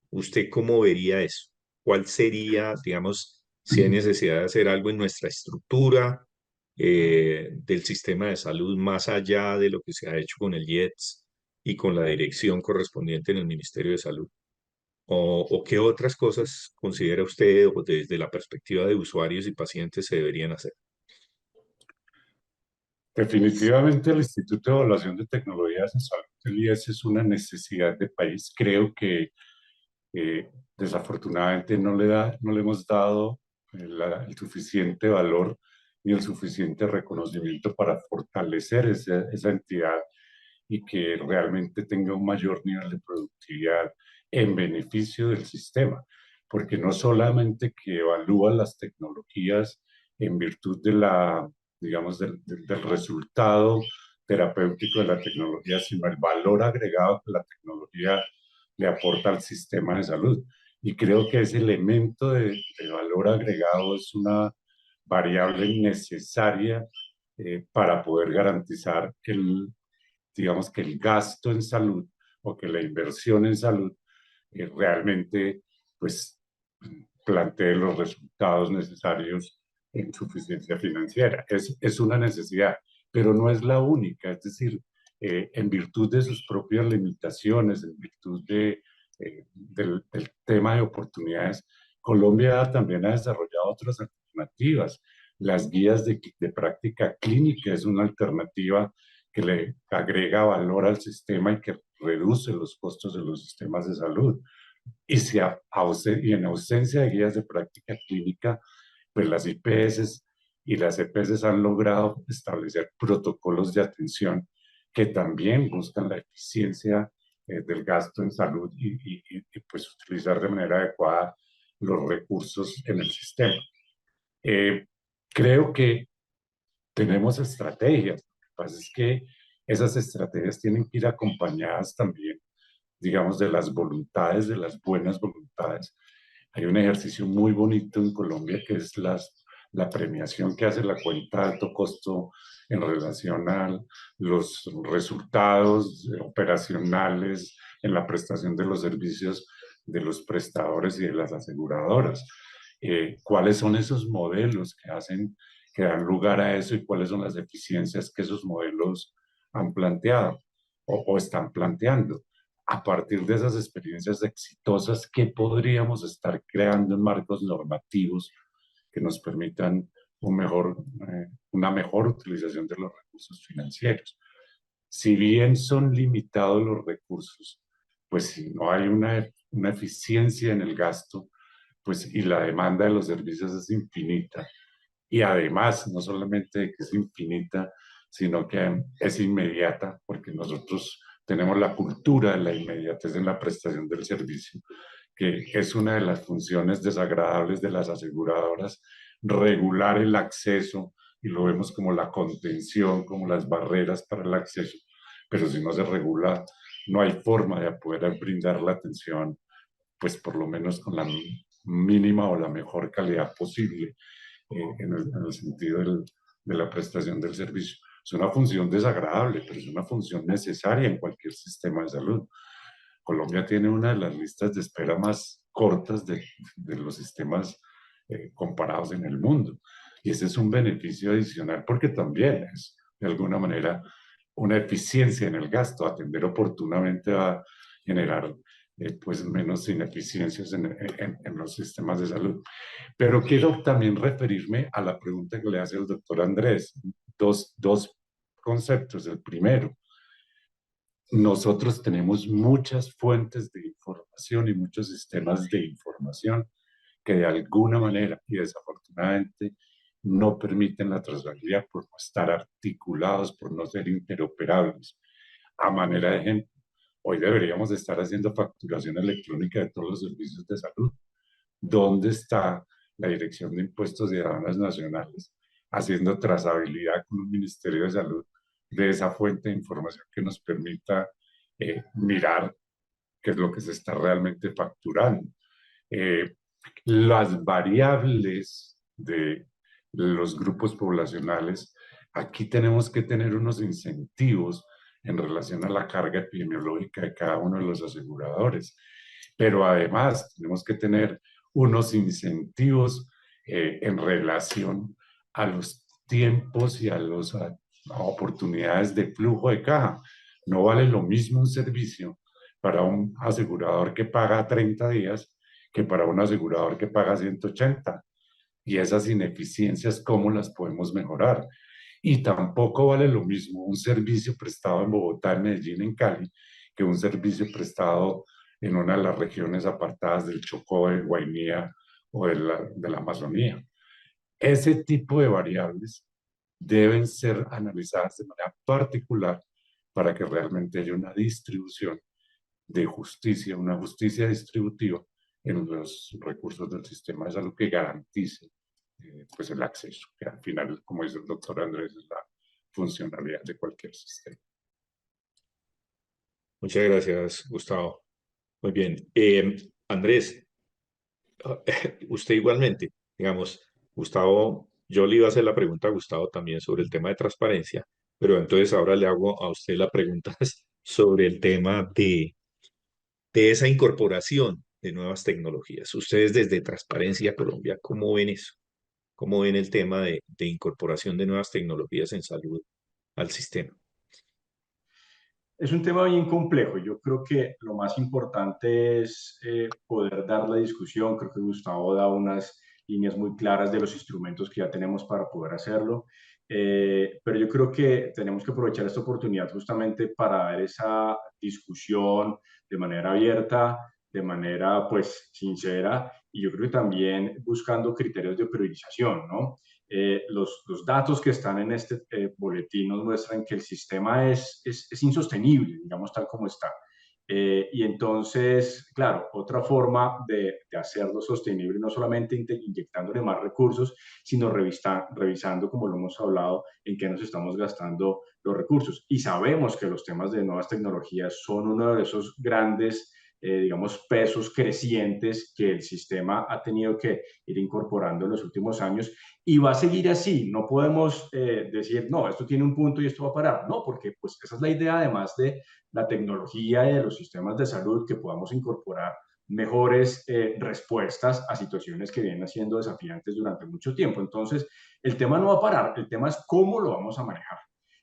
[SPEAKER 3] ¿Usted cómo vería eso? ¿Cuál sería, digamos, si hay necesidad de hacer algo en nuestra estructura del sistema de salud más allá de lo que se ha hecho con el IETS y con la dirección correspondiente en el Ministerio de Salud? ¿O qué otras cosas considera usted o desde la perspectiva de usuarios y pacientes se deberían hacer?
[SPEAKER 5] Definitivamente el Instituto de Evaluación de Tecnologías en Salud, el IES, es una necesidad de país. Creo que desafortunadamente no le hemos dado el suficiente valor ni el suficiente reconocimiento para fortalecer esa entidad y que realmente tenga un mayor nivel de productividad en beneficio del sistema, porque no solamente que evalúa las tecnologías en virtud de digamos, del resultado terapéutico de la tecnología, sino el valor agregado que la tecnología le aporta al sistema de salud. Y creo que ese elemento de valor agregado es una variable necesaria para poder garantizar digamos, que el gasto en salud o que la inversión en salud realmente pues plantee los resultados necesarios en suficiencia financiera. Es una necesidad, pero no es la única. Es decir, en virtud de sus propias limitaciones, en virtud del tema de oportunidades, Colombia también ha desarrollado otras alternativas. Las guías de práctica clínica es una alternativa que le agrega valor al sistema y que reduce los costos de los sistemas de salud. Y en ausencia de guías de práctica clínica, pues las IPS y las EPS han logrado establecer protocolos de atención que también buscan la eficiencia del gasto en salud pues utilizar de manera adecuada los recursos en el sistema. Creo que tenemos estrategias. Lo que pasa es que esas estrategias tienen que ir acompañadas también, digamos, de las voluntades, de las buenas voluntades. Hay un ejercicio muy bonito en Colombia que es la premiación que hace la cuenta de alto costo en relación a los resultados operacionales en la prestación de los servicios de los prestadores y de las aseguradoras. ¿Cuáles son esos modelos que dan lugar a eso y cuáles son las eficiencias que esos modelos han planteado o están planteando? A partir de esas experiencias exitosas, ¿qué podríamos estar creando en marcos normativos que nos permitan una mejor utilización de los recursos financieros? Si bien son limitados los recursos, pues si no hay una eficiencia en el gasto, pues y la demanda de los servicios es infinita, y además no solamente que es infinita, sino que es inmediata, porque nosotros tenemos la cultura de la inmediatez en la prestación del servicio, que es una de las funciones desagradables de las aseguradoras, regular el acceso, y lo vemos como la contención, como las barreras para el acceso, pero si no se regula, no hay forma de poder brindar la atención, pues por lo menos con la mínima o la mejor calidad posible en el sentido de la prestación del servicio. Es una función desagradable, pero es una función necesaria en cualquier sistema de salud. Colombia tiene una de las listas de espera más cortas de los sistemas comparados en el mundo. Y ese es un beneficio adicional porque también es, de alguna manera, una eficiencia en el gasto. Atender oportunamente va a generar pues menos ineficiencias en los sistemas de salud. Pero quiero también referirme a la pregunta que le hace el doctor Andrés. Dos conceptos. El primero, nosotros tenemos muchas fuentes de información y muchos sistemas de información que de alguna manera y desafortunadamente no permiten la trazabilidad por no estar articulados, por no ser interoperables. A manera de ejemplo, hoy deberíamos estar haciendo facturación electrónica de todos los servicios de salud. ¿Dónde está la Dirección de Impuestos y Aduanas Nacionales haciendo trazabilidad con un Ministerio de Salud de esa fuente de información que nos permita mirar qué es lo que se está realmente facturando? Las variables de los grupos poblacionales, aquí tenemos que tener unos incentivos en relación a la carga epidemiológica de cada uno de los aseguradores. Pero además tenemos que tener unos incentivos en relación a los tiempos y a oportunidades de flujo de caja. No vale lo mismo un servicio para un asegurador que paga 30 días que para un asegurador que paga 180. Y esas ineficiencias, ¿cómo las podemos mejorar? Y tampoco vale lo mismo un servicio prestado en Bogotá, en Medellín, en Cali, que un servicio prestado en una de las regiones apartadas del Chocó, de Guainía o de la Amazonía. Ese tipo de variables deben ser analizadas de manera particular para que realmente haya una distribución de justicia, una justicia distributiva en los recursos del sistema de salud que garantice pues el acceso, que al final, como dice el doctor Andrés, es la funcionalidad de cualquier sistema.
[SPEAKER 3] Muchas gracias, Gustavo. Muy bien. Andrés, usted igualmente, digamos, Gustavo, yo le iba a hacer la pregunta a Gustavo también sobre el tema de transparencia, pero entonces ahora le hago a usted la pregunta sobre el tema de esa incorporación de nuevas tecnologías. Ustedes desde Transparencia Colombia, ¿cómo ven eso? ¿Cómo ven el tema de incorporación de nuevas tecnologías en salud al sistema?
[SPEAKER 4] Es un tema bien complejo. Yo creo que lo más importante es poder dar la discusión. Creo que Gustavo da unas líneas muy claras de los instrumentos que ya tenemos para poder hacerlo. Pero yo creo que tenemos que aprovechar esta oportunidad justamente para dar esa discusión de manera abierta, de manera pues sincera y yo creo que también buscando criterios de priorización, ¿no? Los datos que están en este boletín nos muestran que el sistema es insostenible, digamos, tal como está. Y entonces, claro, otra forma de hacerlo sostenible, no solamente inyectándole más recursos, sino revisando, como lo hemos hablado, en qué nos estamos gastando los recursos. Y sabemos que los temas de nuevas tecnologías son uno de esos grandes digamos, pesos crecientes que el sistema ha tenido que ir incorporando en los últimos años y va a seguir así. No podemos decir, no, esto tiene un punto y esto va a parar. No, porque pues esa es la idea además de la tecnología y de los sistemas de salud que podamos incorporar mejores respuestas a situaciones que vienen siendo desafiantes durante mucho tiempo. Entonces, el tema no va a parar, el tema es cómo lo vamos a manejar.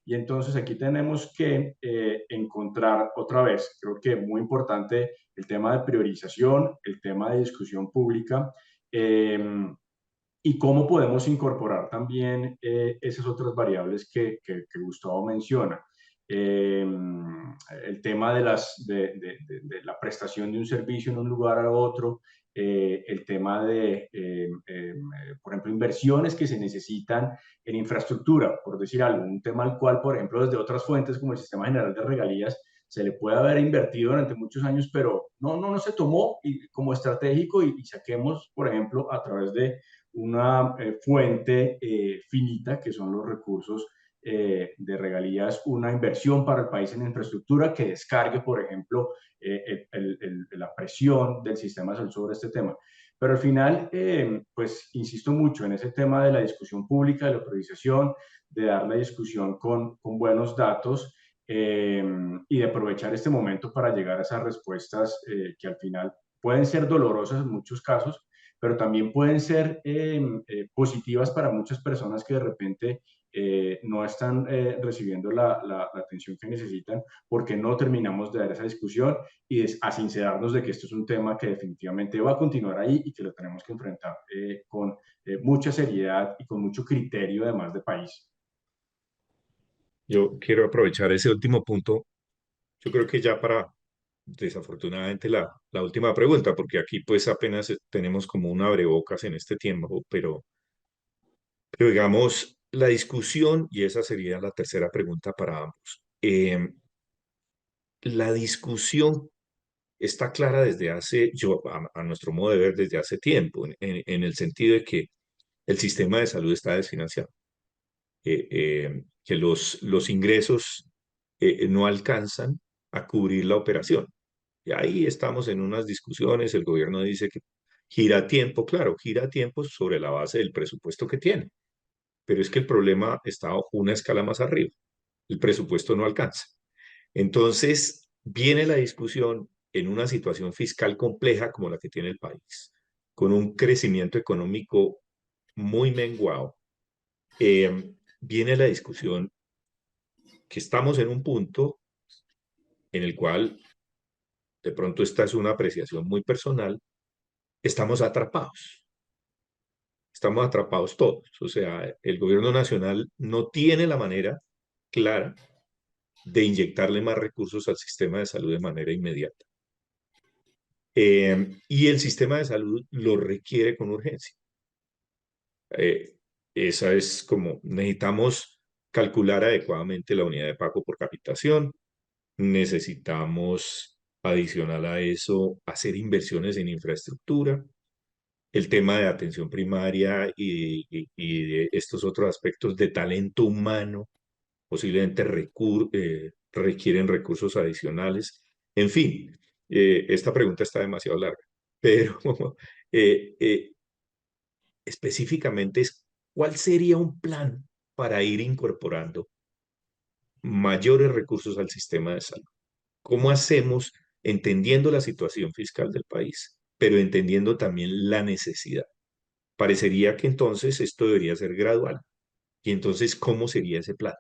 [SPEAKER 4] Y entonces aquí tenemos que encontrar otra vez, creo que muy importante, el tema de priorización, el tema de discusión pública y cómo podemos incorporar también esas otras variables que Gustavo menciona. El tema de la prestación de un servicio en un lugar a otro, el tema por ejemplo, inversiones que se necesitan en infraestructura, por decir algo, un tema al cual, por ejemplo, desde otras fuentes como el Sistema General de Regalías, se le puede haber invertido durante muchos años, pero no se tomó como estratégico y saquemos, por ejemplo, a través de una fuente finita, que son los recursos de regalías, una inversión para el país en infraestructura que descargue, por ejemplo, la presión del sistema de salud sobre este tema. Pero al final, pues insisto mucho en ese tema de la discusión pública, de la priorización, de dar la discusión con buenos datos y de aprovechar este momento para llegar a esas respuestas que al final pueden ser dolorosas en muchos casos, pero también pueden ser positivas para muchas personas que de repente no están recibiendo la atención que necesitan porque no terminamos de dar esa discusión y a sincerarnos de que esto es un tema que definitivamente va a continuar ahí y que lo tenemos que enfrentar con mucha seriedad y con mucho criterio además de país.
[SPEAKER 3] Yo quiero aprovechar ese último punto. Yo creo que ya para, desafortunadamente, la última pregunta, porque aquí pues apenas tenemos como un abrebocas en este tiempo, pero digamos, la discusión, y esa sería la tercera pregunta para ambos. La discusión está clara desde hace, a nuestro modo de ver, desde hace tiempo, en el sentido de que el sistema de salud está desfinanciado, que los ingresos no alcanzan a cubrir la operación. Y ahí estamos en unas discusiones, el gobierno dice gira a tiempo, claro, gira a tiempo sobre la base del presupuesto que tiene, pero es que el problema está una escala más arriba, el presupuesto no alcanza. Entonces, viene la discusión en una situación fiscal compleja como la que tiene el país, con un crecimiento económico muy menguado. Viene la discusión que estamos en un punto en el cual, de pronto esta es una apreciación muy personal, estamos atrapados. Estamos atrapados todos. O sea, el gobierno nacional no tiene la manera clara de inyectarle más recursos al sistema de salud de manera inmediata. Y el sistema de salud lo requiere con urgencia. Esa es como, necesitamos calcular adecuadamente la unidad de pago por capitación, necesitamos, adicional a eso, hacer inversiones en infraestructura, el tema de atención primaria y de estos otros aspectos de talento humano, posiblemente requieren recursos adicionales. En fin, esta pregunta está demasiado larga, pero eh, eh, específicamente es, ¿cuál sería un plan para ir incorporando mayores recursos al sistema de salud? ¿Cómo hacemos entendiendo la situación fiscal del país, pero entendiendo también la necesidad? Parecería que entonces esto debería ser gradual. Y entonces, ¿cómo sería ese plan?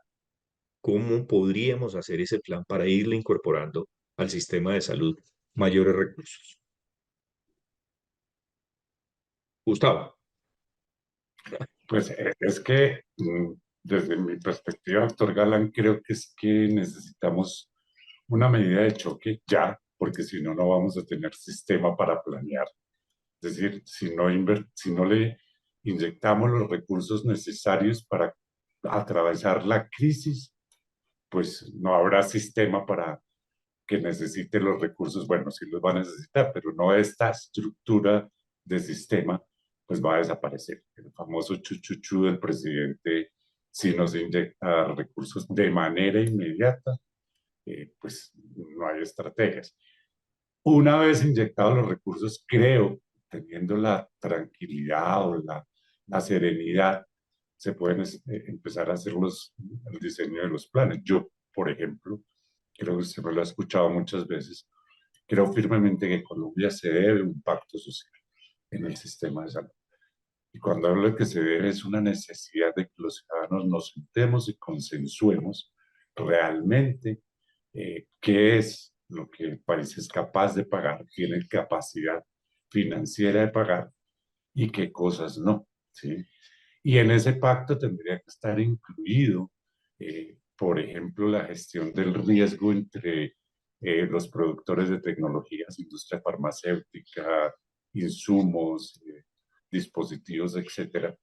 [SPEAKER 3] ¿Cómo podríamos hacer ese plan para irle incorporando al sistema de salud mayores recursos? Gustavo.
[SPEAKER 5] Pues es que desde mi perspectiva, doctor Galán, creo que es que necesitamos una medida de choque ya, porque si no, no vamos a tener sistema para planear. Es decir, si no le inyectamos los recursos necesarios para atravesar la crisis, pues no habrá sistema para que necesite los recursos. Bueno, sí los va a necesitar, pero no esta estructura de sistema, pues va a desaparecer. El famoso chuchuchu del presidente, si nos inyecta recursos de manera inmediata, pues no hay estrategias. Una vez inyectados los recursos, creo, teniendo la tranquilidad o la serenidad, se pueden empezar a hacer el diseño de los planes. Yo, por ejemplo, creo que usted me lo ha escuchado muchas veces, creo firmemente que Colombia se debe un pacto social en el sistema de salud. Y cuando hablo de que se debe, es una necesidad de que los ciudadanos nos sentemos y consensuemos realmente qué es lo que el país es capaz de pagar, tiene capacidad financiera de pagar y qué cosas no, ¿sí? Y en ese pacto tendría que estar incluido, por ejemplo, la gestión del riesgo entre los productores de tecnologías, industria farmacéutica, insumos, dispositivos, etcétera,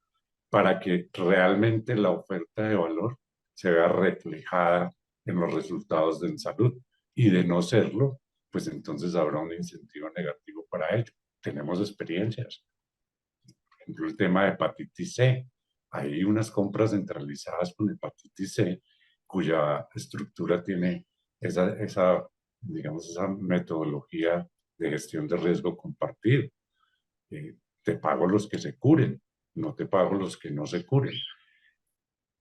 [SPEAKER 5] para que realmente la oferta de valor se vea reflejada en los resultados de salud. Y de no serlo, pues entonces habrá un incentivo negativo para ello. Tenemos experiencias. Por ejemplo, el tema de hepatitis C. Hay unas compras centralizadas con hepatitis C cuya estructura tiene digamos, esa metodología de gestión de riesgo compartido. Te pago los que se curen, no te pago los que no se curen.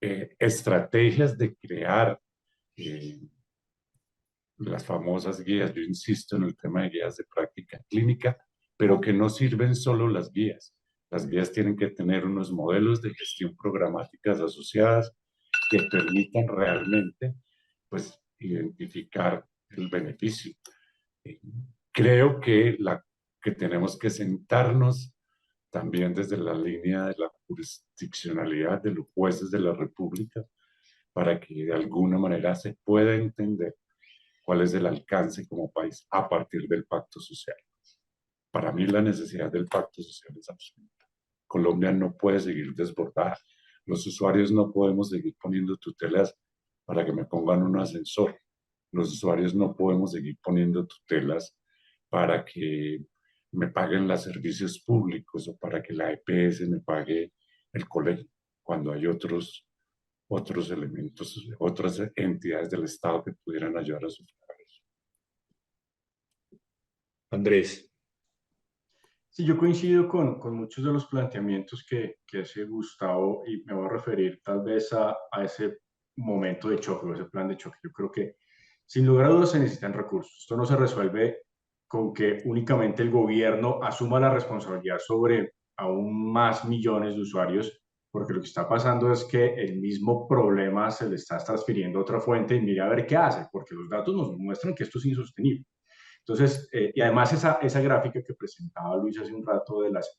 [SPEAKER 5] Estrategias de crear las famosas guías, yo insisto en el tema de guías de práctica clínica, pero que no sirven solo las guías. Las guías tienen que tener unos modelos de gestión programáticas asociadas que permitan realmente, pues, identificar el beneficio. Creo que tenemos que sentarnos también desde la línea de la jurisdiccionalidad de los jueces de la República para que de alguna manera se pueda entender cuál es el alcance como país a partir del pacto social. Para mí la necesidad del pacto social es absoluta. Colombia no puede seguir desbordada. Los usuarios no podemos seguir poniendo tutelas para que me pongan un ascensor. Los usuarios no podemos seguir poniendo tutelas para que me paguen los servicios públicos o para que la EPS me pague el colegio, cuando hay otros elementos, otras entidades del Estado que pudieran ayudar a sufragar eso.
[SPEAKER 3] Andrés.
[SPEAKER 4] Sí, yo coincido con muchos de los planteamientos que hace Gustavo y me voy a referir tal vez a ese momento de choque o ese plan de choque. Yo creo que sin lugar a dudas se necesitan recursos. Esto no se resuelve con que únicamente el gobierno asuma la responsabilidad sobre aún más millones de usuarios, porque lo que está pasando es que el mismo problema se le está transfiriendo a otra fuente y mira a ver qué hace, porque los datos nos muestran que esto es insostenible. Entonces, y además esa gráfica que presentaba Luis hace un rato de las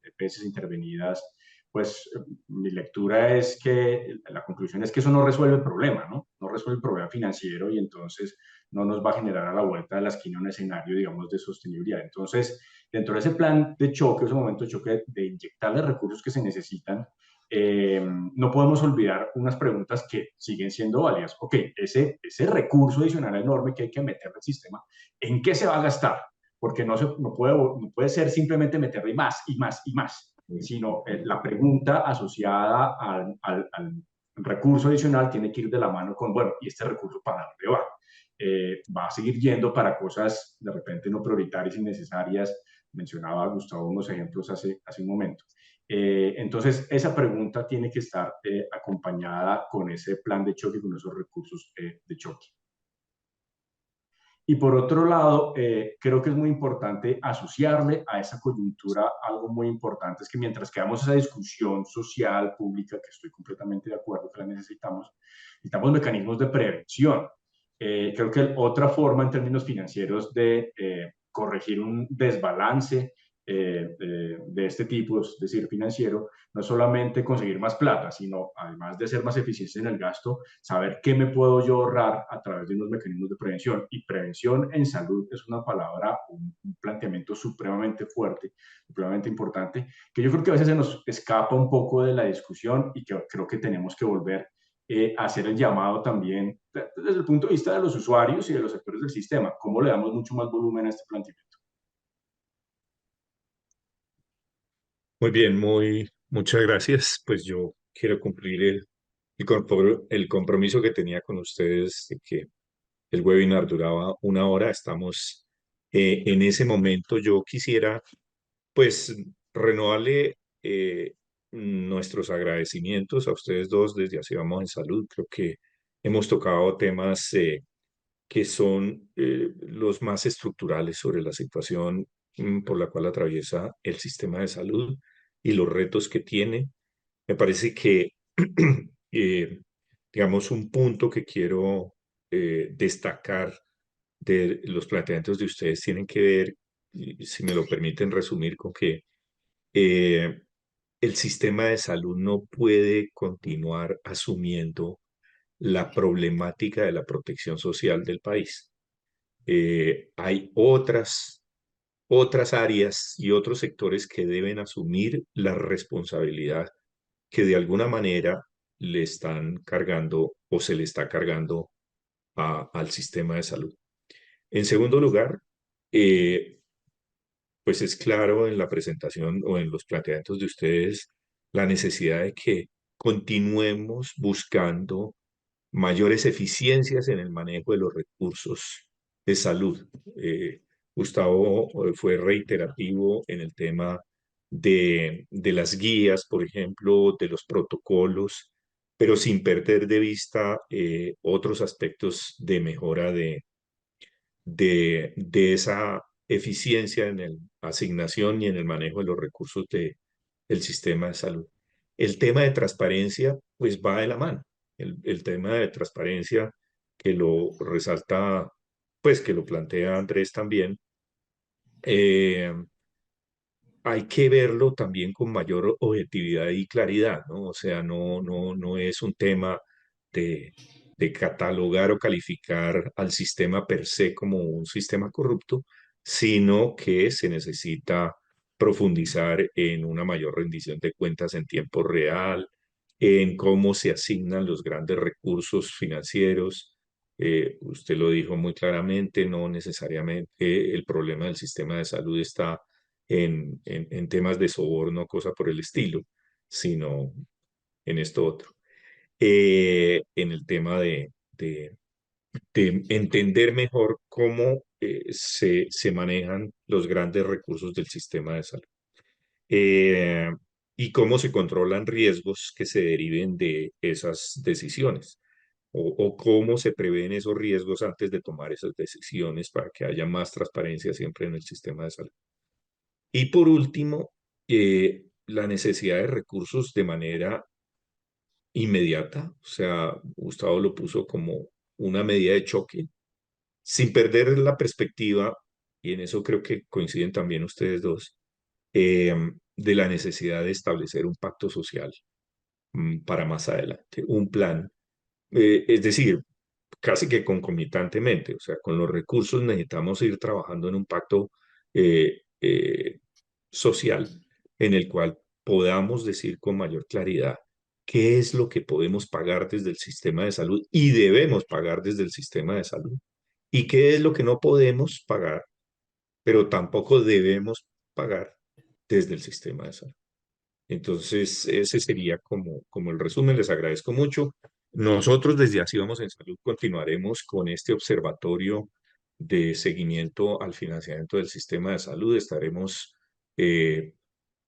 [SPEAKER 4] EPS intervenidas, pues mi lectura es que la conclusión es que eso no resuelve el problema, ¿no? No resuelve el problema financiero y entonces no nos va a generar a la vuelta de la esquina un escenario, digamos, de sostenibilidad. Entonces, dentro de ese plan de choque, ese momento de choque de inyectar los recursos que se necesitan, no podemos olvidar unas preguntas que siguen siendo válidas. Ok, ese recurso adicional enorme que hay que meter al sistema, ¿en qué se va a gastar? Porque no puede ser simplemente meterle más y más y más, sino la pregunta asociada al recurso adicional tiene que ir de la mano con, bueno, ¿y este recurso para dónde va? Va a seguir yendo para cosas de repente no prioritarias y necesarias. Mencionaba Gustavo unos ejemplos hace un momento. Entonces, esa pregunta tiene que estar acompañada con ese plan de choque, con esos recursos de choque. Y por otro lado, creo que es muy importante asociarle a esa coyuntura algo muy importante, es que mientras que damos esa discusión social, pública, que estoy completamente de acuerdo que la necesitamos mecanismos de prevención. Creo que otra forma en términos financieros de corregir un desbalance de este tipo, es decir, financiero, no solamente conseguir más plata, sino además de ser más eficiente en el gasto, saber qué me puedo yo ahorrar a través de unos mecanismos de prevención. Y prevención en salud es una palabra, un planteamiento supremamente fuerte, supremamente importante, que yo creo que a veces se nos escapa un poco de la discusión y que creo que tenemos que volver a hacer el llamado también desde el punto de vista de los usuarios y de los actores del sistema, cómo le damos mucho más volumen a este planteamiento.
[SPEAKER 3] Muy bien, muchas gracias. Pues yo quiero cumplir el compromiso que tenía con ustedes de que el webinar duraba una hora. Estamos en ese momento. Yo quisiera, pues, renovarle nuestros agradecimientos a ustedes dos desde Así Vamos en Salud. Creo que hemos tocado temas que son los más estructurales sobre la situación por la cual atraviesa el sistema de salud y los retos que tiene. Me parece que, digamos, un punto que quiero destacar de los planteamientos de ustedes tienen que ver, y si me lo permiten resumir, con que eh, el sistema de salud no puede continuar asumiendo la problemática de la protección social del país. Hay otras áreas y otros sectores que deben asumir la responsabilidad que de alguna manera le están cargando o se le está cargando al sistema de salud. En segundo lugar, eh, pues es claro en la presentación o en los planteamientos de ustedes la necesidad de que continuemos buscando mayores eficiencias en el manejo de los recursos de salud. Gustavo fue reiterativo en el tema de las guías, por ejemplo, de los protocolos, pero sin perder de vista otros aspectos de mejora de esa eficiencia en la asignación y en el manejo de los recursos del sistema de salud. El tema de transparencia, pues va de la mano. El tema de transparencia que lo resalta, pues que lo plantea Andrés también, eh, hay que verlo también con mayor objetividad y claridad, ¿no? O sea, no es un tema de, de catalogar o calificar al sistema per se como un sistema corrupto, sino que se necesita profundizar en una mayor rendición de cuentas en tiempo real, en cómo se asignan los grandes recursos financieros. Usted lo dijo muy claramente, no necesariamente el problema del sistema de salud está en temas de soborno, cosa por el estilo, sino en esto otro. En el tema de entender mejor cómo se manejan los grandes recursos del sistema de salud. Eh, y cómo se controlan riesgos que se deriven de esas decisiones, o cómo se prevén esos riesgos antes de tomar esas decisiones para que haya más transparencia siempre en el sistema de salud. Y por último, la necesidad de recursos de manera inmediata, o sea, Gustavo lo puso como una medida de choque, sin perder la perspectiva, y en eso creo que coinciden también ustedes dos, de la necesidad de establecer un pacto social para más adelante, un plan. Es decir, casi que concomitantemente, o sea, con los recursos necesitamos ir trabajando en un pacto eh, social en el cual podamos decir con mayor claridad qué es lo que podemos pagar desde el sistema de salud y debemos pagar desde el sistema de salud y qué es lo que no podemos pagar, pero tampoco debemos pagar desde el sistema de salud. Entonces, ese sería como el resumen. Les agradezco mucho. Nosotros desde Así Vamos en Salud continuaremos con este observatorio de seguimiento al financiamiento del sistema de salud. Estaremos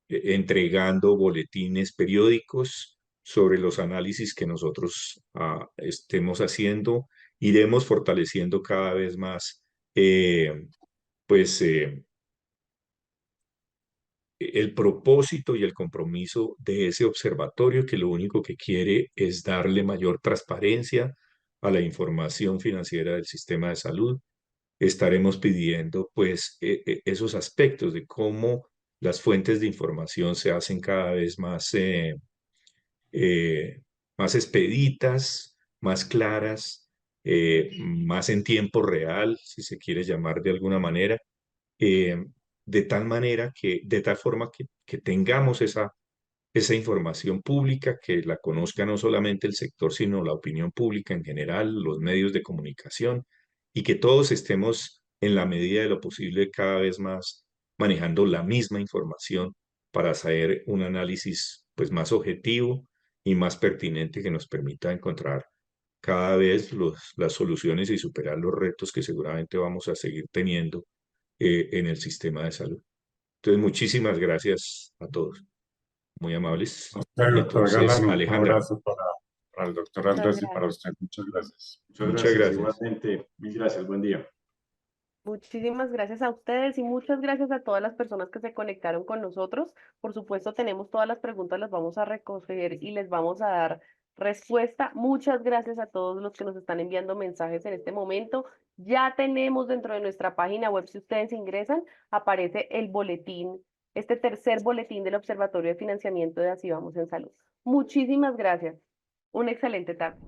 [SPEAKER 3] entregando boletines periódicos sobre los análisis que nosotros estemos haciendo. Iremos fortaleciendo cada vez más, pues, el propósito y el compromiso de ese observatorio, que lo único que quiere es darle mayor transparencia a la información financiera del sistema de salud. Estaremos pidiendo pues esos aspectos de cómo las fuentes de información se hacen cada vez más expeditas, más claras, más en tiempo real, si se quiere llamar de alguna manera, eh, de tal forma que tengamos esa información pública, que la conozca no solamente el sector, sino la opinión pública en general, los medios de comunicación, y que todos estemos en la medida de lo posible cada vez más manejando la misma información para hacer un análisis pues más objetivo y más pertinente que nos permita encontrar cada vez las soluciones y superar los retos que seguramente vamos a seguir teniendo en el sistema de salud. Entonces, muchísimas gracias a todos, muy amables.
[SPEAKER 5] A usted,
[SPEAKER 3] Y
[SPEAKER 5] doctor
[SPEAKER 3] entonces,
[SPEAKER 5] Galán, un
[SPEAKER 3] Alejandra,
[SPEAKER 5] abrazo para el doctor
[SPEAKER 1] Muchas
[SPEAKER 5] Andrés y para
[SPEAKER 1] gracias.
[SPEAKER 5] usted. Muchas gracias.
[SPEAKER 4] Muchas
[SPEAKER 3] muchas
[SPEAKER 4] gracias,
[SPEAKER 3] gracias.
[SPEAKER 4] igualmente. Mil gracias, buen día.
[SPEAKER 1] Muchísimas gracias a ustedes y muchas gracias a todas las personas que se conectaron con nosotros. Por supuesto, tenemos todas las preguntas, las vamos a recoger y les vamos a dar respuesta. Muchas gracias a todos los que nos están enviando mensajes en este momento. Ya tenemos dentro de nuestra página web, si ustedes ingresan, aparece el boletín, este tercer boletín del Observatorio de Financiamiento de Así Vamos en Salud. Muchísimas gracias. Una excelente tarde.